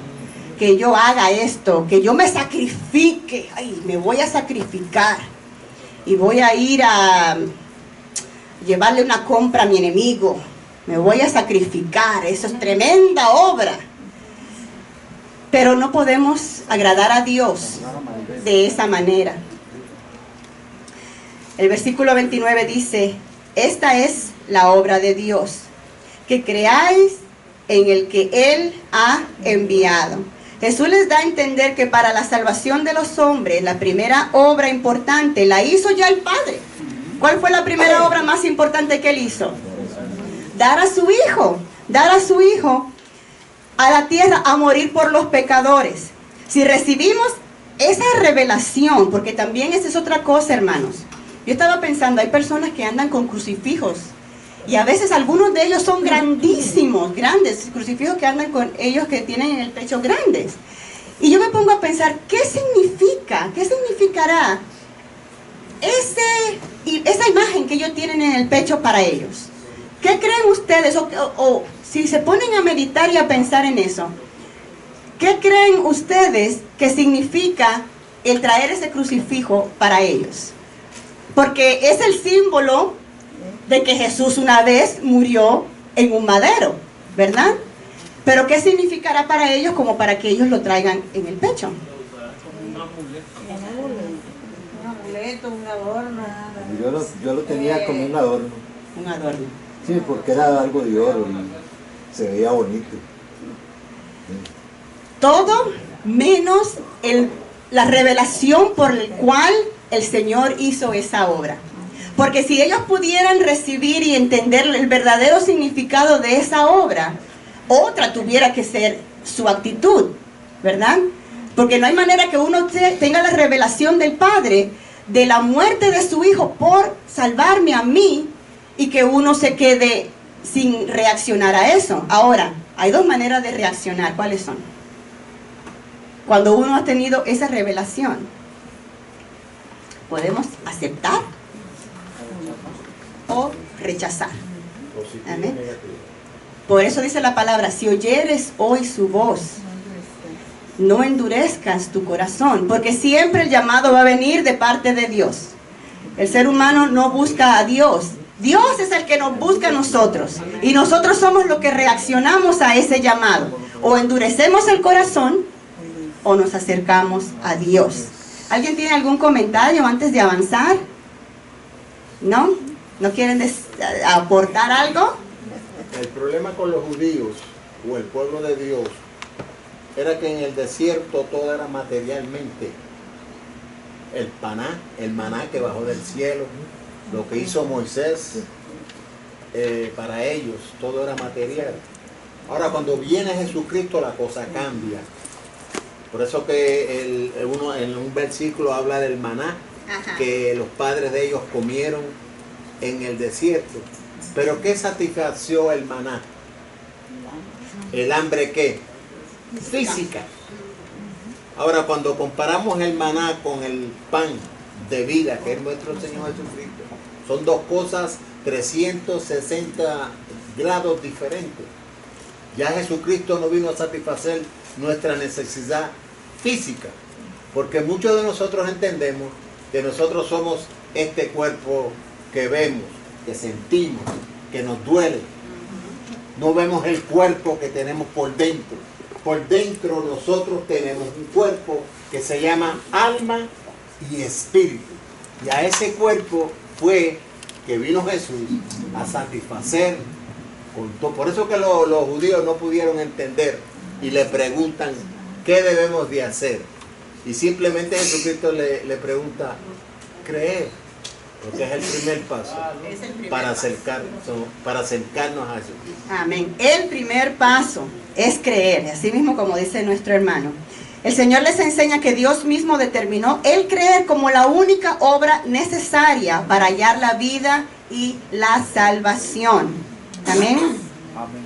Que yo haga esto, que yo me sacrifique. Ay, me voy a sacrificar. Y voy a ir a llevarle una compra a mi enemigo. Me voy a sacrificar. Eso es tremenda obra. Pero no podemos agradar a Dios de esa manera. El versículo 29 dice, esta es la obra de Dios, que creáis en el que Él ha enviado. Jesús les da a entender que para la salvación de los hombres, la primera obra importante la hizo ya el Padre. ¿Cuál fue la primera obra más importante que Él hizo? Dar a su Hijo a la tierra a morir por los pecadores. Si recibimos esa revelación, porque también esa es otra cosa, hermanos. Yo estaba pensando, hay personas que andan con crucifijos y a veces algunos de ellos son grandísimos, grandes crucifijos que andan con ellos que tienen en el pecho grandes. Y yo me pongo a pensar, ¿qué significa? ¿Qué significará esa imagen que ellos tienen en el pecho para ellos? ¿Qué creen ustedes? O si se ponen a meditar y a pensar en eso, ¿qué creen ustedes que significa el traer ese crucifijo para ellos? Porque es el símbolo de que Jesús una vez murió en un madero, ¿verdad? Pero ¿qué significará para ellos como para que ellos lo traigan en el pecho? Un amuleto, un adorno. Yo lo tenía como un adorno. Un adorno. Sí, porque era algo de oro y se veía bonito. Todo menos la revelación por la cual el Señor hizo esa obra. Porque si ellos pudieran recibir y entender el verdadero significado de esa obra, otra tuviera que ser su actitud, ¿verdad? Porque no hay manera que uno tenga la revelación del Padre de la muerte de su Hijo por salvarme a mí y que uno se quede sin reaccionar a eso. Ahora, hay dos maneras de reaccionar. ¿Cuáles son? Cuando uno ha tenido esa revelación, podemos aceptar o rechazar. Amén. Por eso dice la palabra, si oyeres hoy su voz, no endurezcas tu corazón, porque siempre el llamado va a venir de parte de Dios. El ser humano no busca a Dios. Dios es el que nos busca a nosotros. Y nosotros somos los que reaccionamos a ese llamado. O endurecemos el corazón o nos acercamos a Dios. ¿Alguien tiene algún comentario antes de avanzar? ¿No? ¿No quieren aportar algo? El problema con los judíos o el pueblo de Dios era que en el desierto todo era materialmente. El maná que bajó del cielo, lo que hizo Moisés, para ellos todo era material. Ahora cuando viene Jesucristo la cosa cambia. Por eso que uno en un versículo habla del maná, que los padres de ellos comieron en el desierto. Pero ¿qué satisfació el maná? ¿El hambre qué? Física. Ahora cuando comparamos el maná con el pan de vida, que es nuestro Señor Jesucristo, son dos cosas 360 grados diferentes. Ya Jesucristo no vino a satisfacer nuestra necesidad física, porque muchos de nosotros entendemos que nosotros somos este cuerpo que vemos, que sentimos, que nos duele. No vemos el cuerpo que tenemos por dentro. Por dentro nosotros tenemos un cuerpo que se llama alma y espíritu. Y a ese cuerpo fue que vino Jesús a satisfacer con todo. Por eso que los judíos no pudieron entender y le preguntan qué debemos de hacer. Y simplemente Jesucristo le pregunta, creer, porque es el primer paso para acercarnos a Jesús. Amén. El primer paso es creer, así mismo como dice nuestro hermano. El Señor les enseña que Dios mismo determinó el creer como la única obra necesaria para hallar la vida y la salvación. Amén.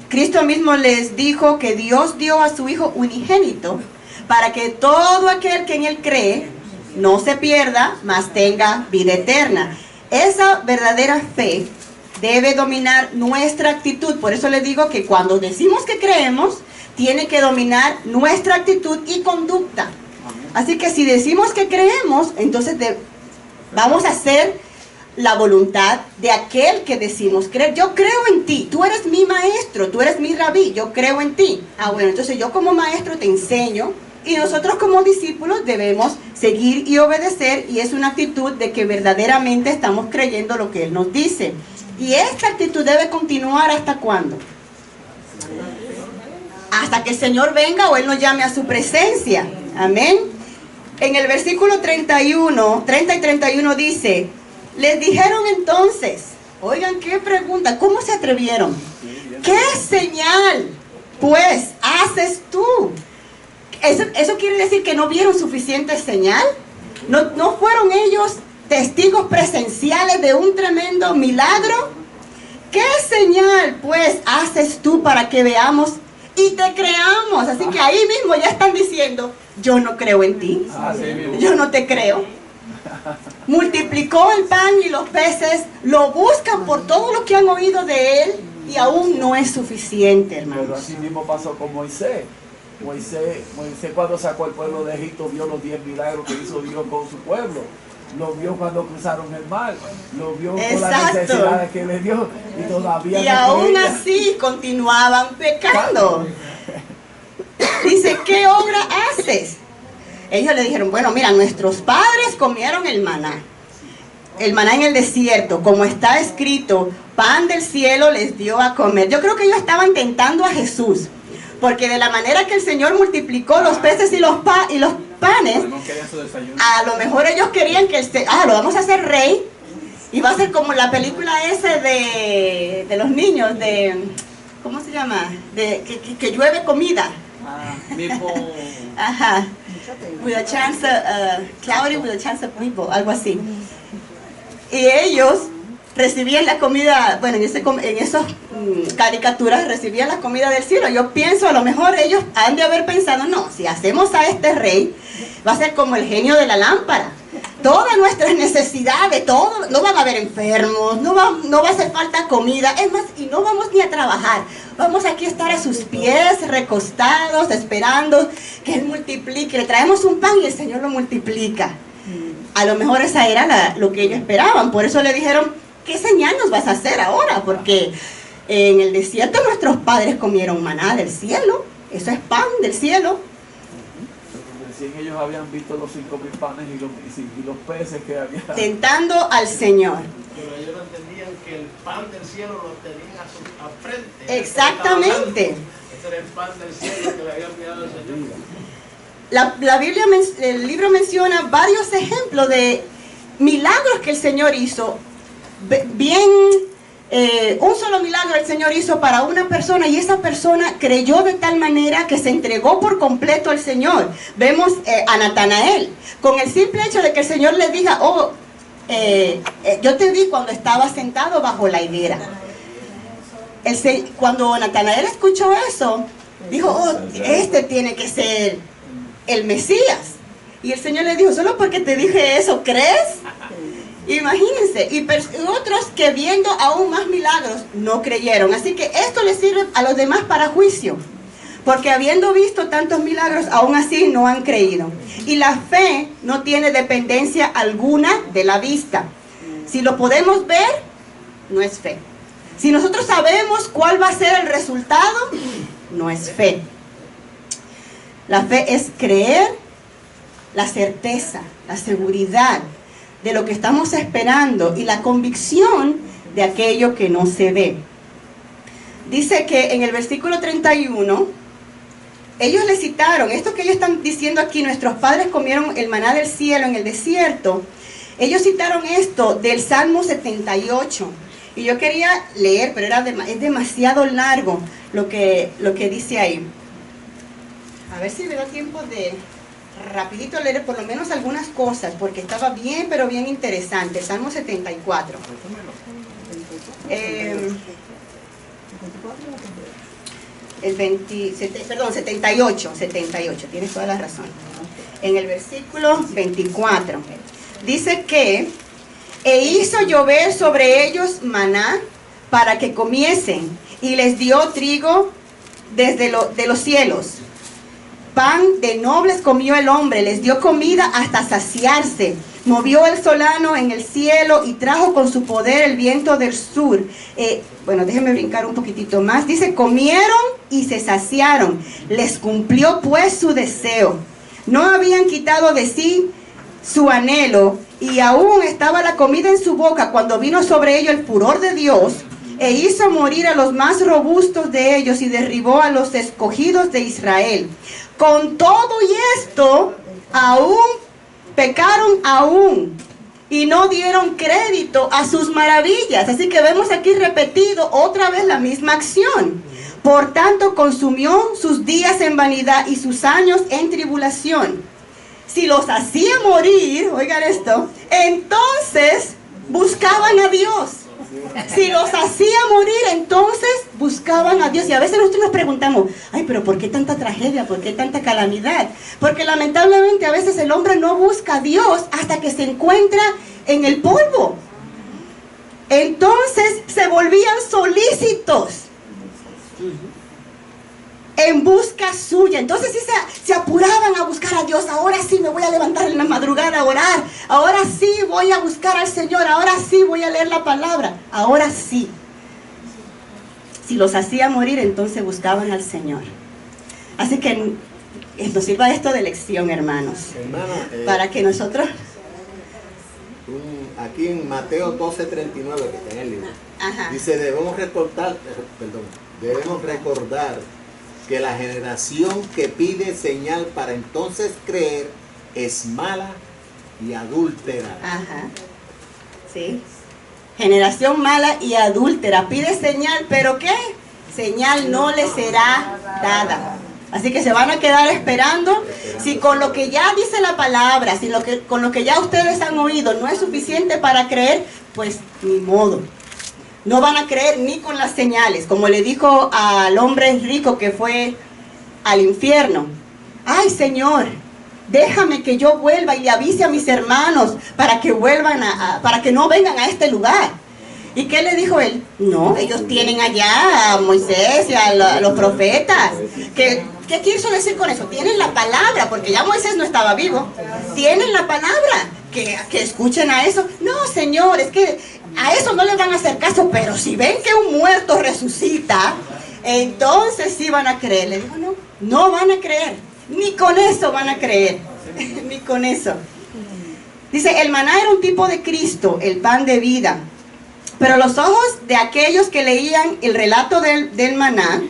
Cristo mismo les dijo que Dios dio a su Hijo unigénito para que todo aquel que en Él cree no se pierda, mas tenga vida eterna. Esa verdadera fe debe dominar nuestra actitud. Por eso les digo que cuando decimos que creemos, tiene que dominar nuestra actitud y conducta. Así que si decimos que creemos, entonces vamos a hacer la voluntad de aquel que decimos creer. Yo creo en ti, tú eres mi maestro, tú eres mi rabí, yo creo en ti. Ah, bueno, entonces yo como maestro te enseño Y nosotros como discípulos debemos seguir y obedecer, y es una actitud de que verdaderamente estamos creyendo lo que Él nos dice. Y esta actitud debe continuar ¿hasta cuándo? Hasta que el Señor venga o Él nos llame a su presencia. Amén. En el versículo 30 y 31 dice, les dijeron entonces, oigan qué pregunta, ¿cómo se atrevieron? ¿Qué señal pues haces tú? ¿Eso quiere decir que no vieron suficiente señal? ¿No fueron ellos testigos presenciales de un tremendo milagro? ¿Qué señal pues haces tú para que veamos y te creamos? Así que ahí mismo ya están diciendo, yo no creo en ti, yo no te creo. Multiplicó el pan y los peces, lo buscan por todo lo que han oído de Él y aún no es suficiente, hermanos. Pero así mismo pasó con Moisés. Moisés cuando sacó al pueblo de Egipto vio los 10 milagros que hizo Dios con su pueblo. Lo vio cuando cruzaron el mar, lo vio con las necesidades que le dio y todavía y aún así continuaban pecando. Dice, ¿qué obra haces? Ellos le dijeron, bueno, mira, nuestros padres comieron el maná en el desierto, como está escrito, pan del cielo les dio a comer. Yo creo que ellos estaban tentando a Jesús, porque de la manera que el Señor multiplicó los peces y los panes, a lo mejor ellos querían que lo vamos a hacer rey, y va a ser como la película ese de los niños, de, ¿cómo se llama? Que llueve comida. Ajá. With a chance, cloudy with a chance of meatball, algo así. Y ellos recibían la comida, bueno, en esas caricaturas recibían la comida del cielo. Yo pienso, a lo mejor ellos han de haber pensado, no, si hacemos a este rey, va a ser como el genio de la lámpara. Todas nuestras necesidades, todo, no van a haber enfermos, no va a hacer falta comida, es más, y no vamos ni a trabajar. Vamos aquí a estar a sus pies, recostados, esperando que Él multiplique. Le traemos un pan y el Señor lo multiplica. A lo mejor esa era lo que ellos esperaban. Por eso le dijeron, ¿qué señal nos vas a hacer ahora? Porque en el desierto nuestros padres comieron maná del cielo. Eso es pan del cielo. Recién ellos habían visto los 5.000 panes y los peces que había. Tentando al Señor. Pero ellos no entendían que el pan del cielo lo tenían a frente. Exactamente. Ese era el pan del cielo que le había enviado el Señor. La Biblia, el libro menciona varios ejemplos de milagros que el Señor hizo. Un solo milagro el Señor hizo para una persona, y esa persona creyó de tal manera que se entregó por completo al Señor. Vemos a Natanael, con el simple hecho de que el Señor le diga, yo te vi cuando estaba sentado bajo la higuera. Cuando Natanael escuchó eso, dijo, este tiene que ser el Mesías. Y el Señor le dijo, solo porque te dije eso, ¿crees? Imagínense, y otros que viendo aún más milagros no creyeron. Así que esto les sirve a los demás para juicio, porque habiendo visto tantos milagros, aún así no han creído. Y la fe no tiene dependencia alguna de la vista. Si lo podemos ver, no es fe. Si nosotros sabemos cuál va a ser el resultado, no es fe. La fe es creer, la certeza, la seguridad de lo que estamos esperando y la convicción de aquello que no se ve. Dice que en el versículo 31, ellos le citaron, esto que ellos están diciendo aquí, nuestros padres comieron el maná del cielo en el desierto, ellos citaron esto del Salmo 78, y yo quería leer, pero es demasiado largo lo que dice ahí. A ver si me da tiempo de rapidito leer por lo menos algunas cosas, porque estaba bien, pero bien interesante. Salmo 74. 78, tienes toda la razón. En el versículo 24, dice que, e hizo llover sobre ellos maná para que comiesen, y les dio trigo de los cielos. Pan de nobles comió el hombre, les dio comida hasta saciarse. Movió el solano en el cielo y trajo con su poder el viento del sur. Déjenme brincar un poquitito más. Dice, comieron y se saciaron. Les cumplió pues su deseo. No habían quitado de sí su anhelo, y aún estaba la comida en su boca cuando vino sobre ellos el furor de Dios, e hizo morir a los más robustos de ellos y derribó a los escogidos de Israel. Con todo y esto, aún pecaron aún y no dieron crédito a sus maravillas. Así que vemos aquí repetido otra vez la misma acción. Por tanto, consumió sus días en vanidad y sus años en tribulación. Si los hacía morir, oigan esto, entonces buscaban a Dios. Si los hacía morir, entonces buscaban a Dios. Y a veces nosotros nos preguntamos, ay, pero ¿por qué tanta tragedia? ¿Por qué tanta calamidad? Porque lamentablemente a veces el hombre no busca a Dios hasta que se encuentra en el polvo. Entonces se volvían solícitos en busca suya. Entonces sí se apuraban a buscar a Dios. Ahora sí me voy a levantar en la madrugada a orar. Ahora sí voy a buscar al Señor. Ahora sí voy a leer la palabra. Ahora sí. Si los hacía morir, entonces buscaban al Señor. Así que nos sirva esto de lección, hermanos. Para que nosotros... Aquí en Mateo 12:39, que está en el libro, dice, debemos recordar que la generación que pide señal para entonces creer es mala y adúltera. Sí. Generación mala y adúltera. Pide señal, ¿pero qué? Señal no le será dada. Así que se van a quedar esperando. Si con lo que ya dice la palabra, con lo que ya ustedes han oído no es suficiente para creer, pues ni modo. No van a creer ni con las señales, como le dijo al hombre rico que fue al infierno. Ay, Señor, déjame que yo vuelva y le avise a mis hermanos para que vuelvan para que no vengan a este lugar. ¿Y qué le dijo él? No, ellos tienen allá a Moisés y a los profetas. ¿Qué quiso decir con eso? Tienen la palabra, porque ya Moisés no estaba vivo. Tienen la palabra, que escuchen a eso. No, Señor, es que a eso no les van a hacer caso, pero si ven que un muerto resucita, entonces sí van a creer. Le dijo, no van a creer, ni con eso van a creer, ni con eso. Dice, el maná era un tipo de Cristo, el pan de vida. Pero los ojos de aquellos que leían el relato del maná,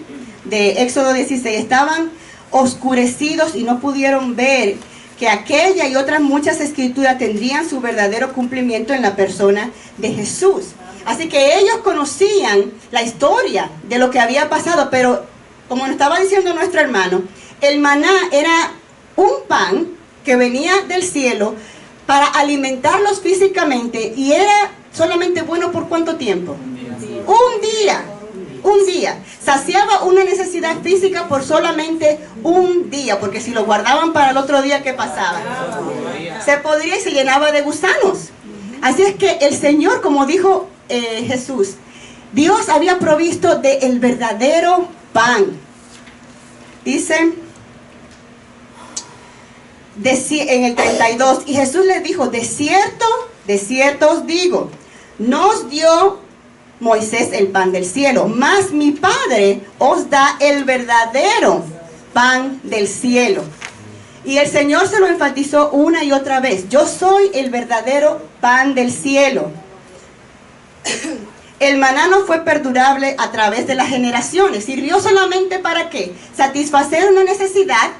de Éxodo 16, estaban oscurecidos y no pudieron ver que aquella y otras muchas escrituras tendrían su verdadero cumplimiento en la persona de Jesús. Así que ellos conocían la historia de lo que había pasado, pero como nos estaba diciendo nuestro hermano, el maná era un pan que venía del cielo para alimentarlos físicamente, y era solamente bueno por ¿cuánto tiempo? Un día. Saciaba una necesidad física por solamente un día, porque si lo guardaban para el otro día, ¿qué pasaba? Se podría y se llenaba de gusanos. Así es que el Señor, como dijo Jesús, Dios había provisto del verdadero pan. Dice en el 32, y Jesús les dijo, de cierto os digo, no os dio Moisés el pan del cielo, mas mi Padre os da el verdadero pan del cielo. Y el Señor se lo enfatizó una y otra vez, yo soy el verdadero pan del cielo. El maná no fue perdurable a través de las generaciones, sirvió solamente para ¿qué? Satisfacer una necesidad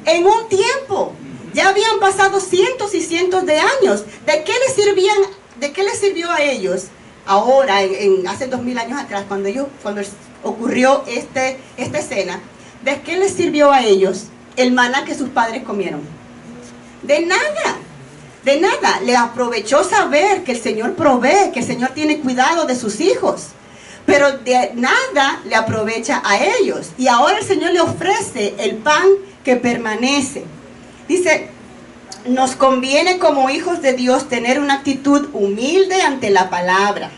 en un tiempo. Ya habían pasado cientos y cientos de años. ¿De qué les sirvió a ellos ahora, hace 2000 años atrás, cuando ocurrió esta escena? ¿De qué les sirvió a ellos el maná que sus padres comieron? De nada. De nada. Le aprovechó saber que el Señor provee, que el Señor tiene cuidado de sus hijos. Pero de nada le aprovecha a ellos. Y ahora el Señor le ofrece el pan que permanece. Dice, nos conviene como hijos de Dios tener una actitud humilde ante la palabra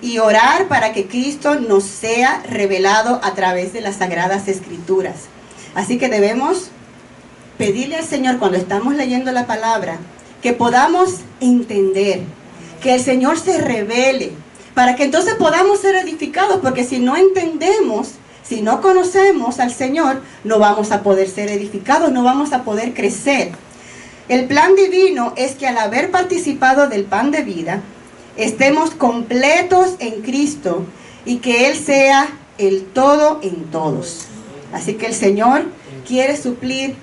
y orar para que Cristo nos sea revelado a través de las Sagradas Escrituras. Así que debemos pedirle al Señor cuando estamos leyendo la palabra que podamos entender, que el Señor se revele, para que entonces podamos ser edificados, porque si no entendemos Si no conocemos al Señor, no vamos a poder ser edificados, no vamos a poder crecer. El plan divino es que al haber participado del pan de vida, estemos completos en Cristo y que Él sea el todo en todos. Así que el Señor quiere suplir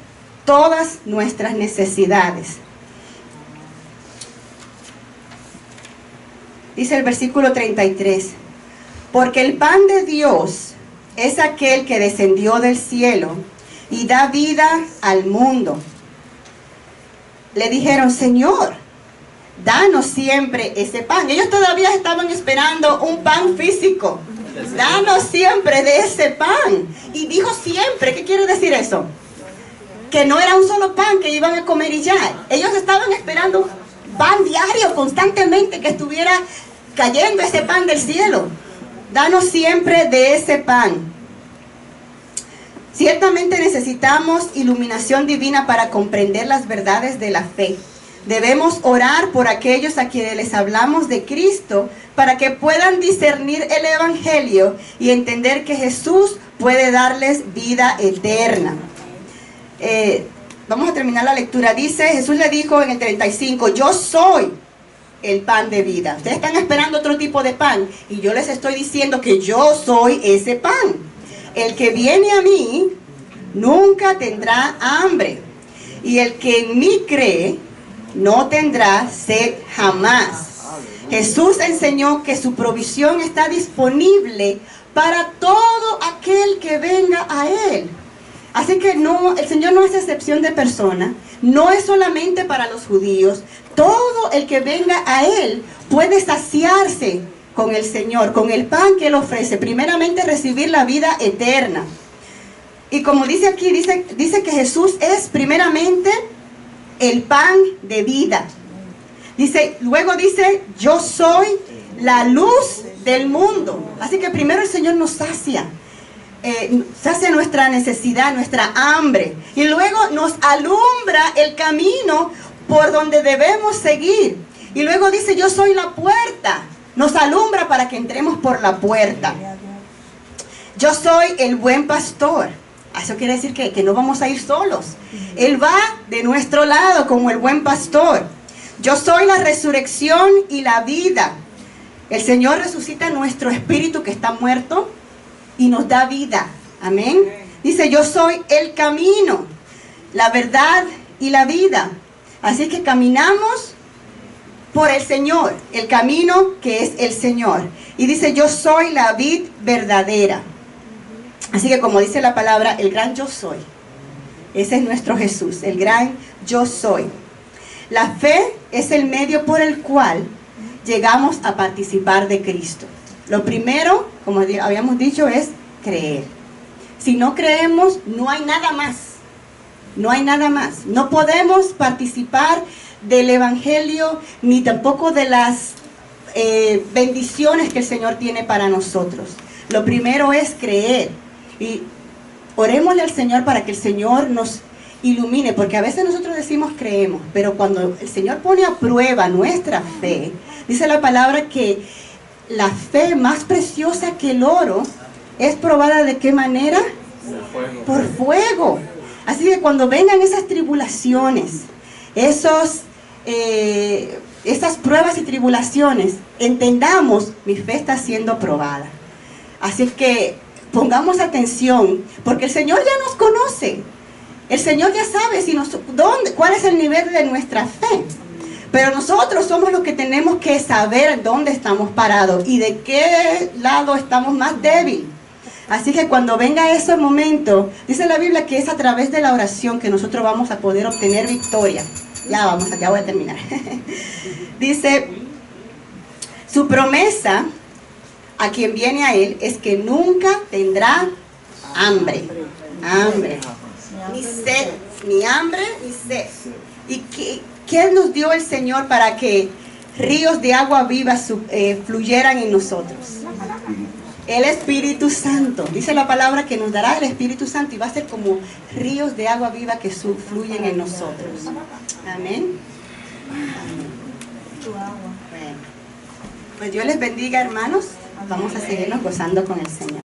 todas nuestras necesidades. Dice el versículo 33, porque el pan de Dios es aquel que descendió del cielo y da vida al mundo. Le dijeron, Señor, danos siempre ese pan. Ellos todavía estaban esperando un pan físico. Danos siempre de ese pan. Y dijo siempre, ¿qué quiere decir eso? Que no era un solo pan que iban a comer y ya. Ellos estaban esperando pan diario, constantemente, que estuviera cayendo ese pan del cielo. Danos siempre de ese pan. Ciertamente necesitamos iluminación divina para comprender las verdades de la fe. Debemos orar por aquellos a quienes les hablamos de Cristo para que puedan discernir el Evangelio y entender que Jesús puede darles vida eterna. Vamos a terminar la lectura. Dice, Jesús le dijo en el 35, yo soy el pan de vida. Ustedes están esperando otro tipo de pan y yo les estoy diciendo que yo soy ese pan. El que viene a mí nunca tendrá hambre y el que en mí cree no tendrá sed jamás. Jesús enseñó que su provisión está disponible para todo aquel que venga a Él. Así que no, el Señor no es excepción de persona, no es solamente para los judíos. Todo el que venga a Él puede saciarse con el Señor, con el pan que Él ofrece. Primeramente recibir la vida eterna. Y como dice aquí, dice que Jesús es primeramente el pan de vida. Luego dice, yo soy la luz del mundo. Así que primero el Señor nos sacia. Sacia nuestra necesidad, nuestra hambre. Y luego nos alumbra el camino por donde debemos seguir. Y luego dice, yo soy la puerta. Nos alumbra para que entremos por la puerta. Yo soy el buen pastor. Eso quiere decir que no vamos a ir solos. Él va de nuestro lado como el buen pastor. Yo soy la resurrección y la vida. El Señor resucita nuestro espíritu que está muerto y nos da vida. Amén. Dice, yo soy el camino, la verdad y la vida. Así que caminamos por el Señor, el camino que es el Señor. Y dice, yo soy la vid verdadera. Así que como dice la palabra, el gran yo soy. Ese es nuestro Jesús, el gran yo soy. La fe es el medio por el cual llegamos a participar de Cristo. Lo primero, como habíamos dicho, es creer. Si no creemos, no hay nada más. No hay nada más. No podemos participar del Evangelio ni tampoco de las bendiciones que el Señor tiene para nosotros. Lo primero es creer. Y orémosle al Señor para que el Señor nos ilumine, porque a veces nosotros decimos creemos, pero cuando el Señor pone a prueba nuestra fe, dice la palabra que la fe más preciosa que el oro es probada ¿de qué manera? Por fuego. Así que cuando vengan esas tribulaciones, esas pruebas y tribulaciones, entendamos, mi fe está siendo probada. Así que pongamos atención, porque el Señor ya nos conoce. El Señor ya sabe cuál es el nivel de nuestra fe. Pero nosotros somos los que tenemos que saber dónde estamos parados y de qué lado estamos más débiles. Así que cuando venga ese momento, dice la Biblia que es a través de la oración que nosotros vamos a poder obtener victoria. Ya voy a terminar. Dice, su promesa a quien viene a Él es que nunca tendrá hambre. Ni sed, ni hambre, ni sed. ¿Y qué nos dio el Señor para que ríos de agua viva fluyeran en nosotros? El Espíritu Santo. Dice la palabra que nos dará el Espíritu Santo y va a ser como ríos de agua viva que fluyen en nosotros. Amén. Bueno, pues Dios les bendiga, hermanos. Vamos a seguirnos gozando con el Señor.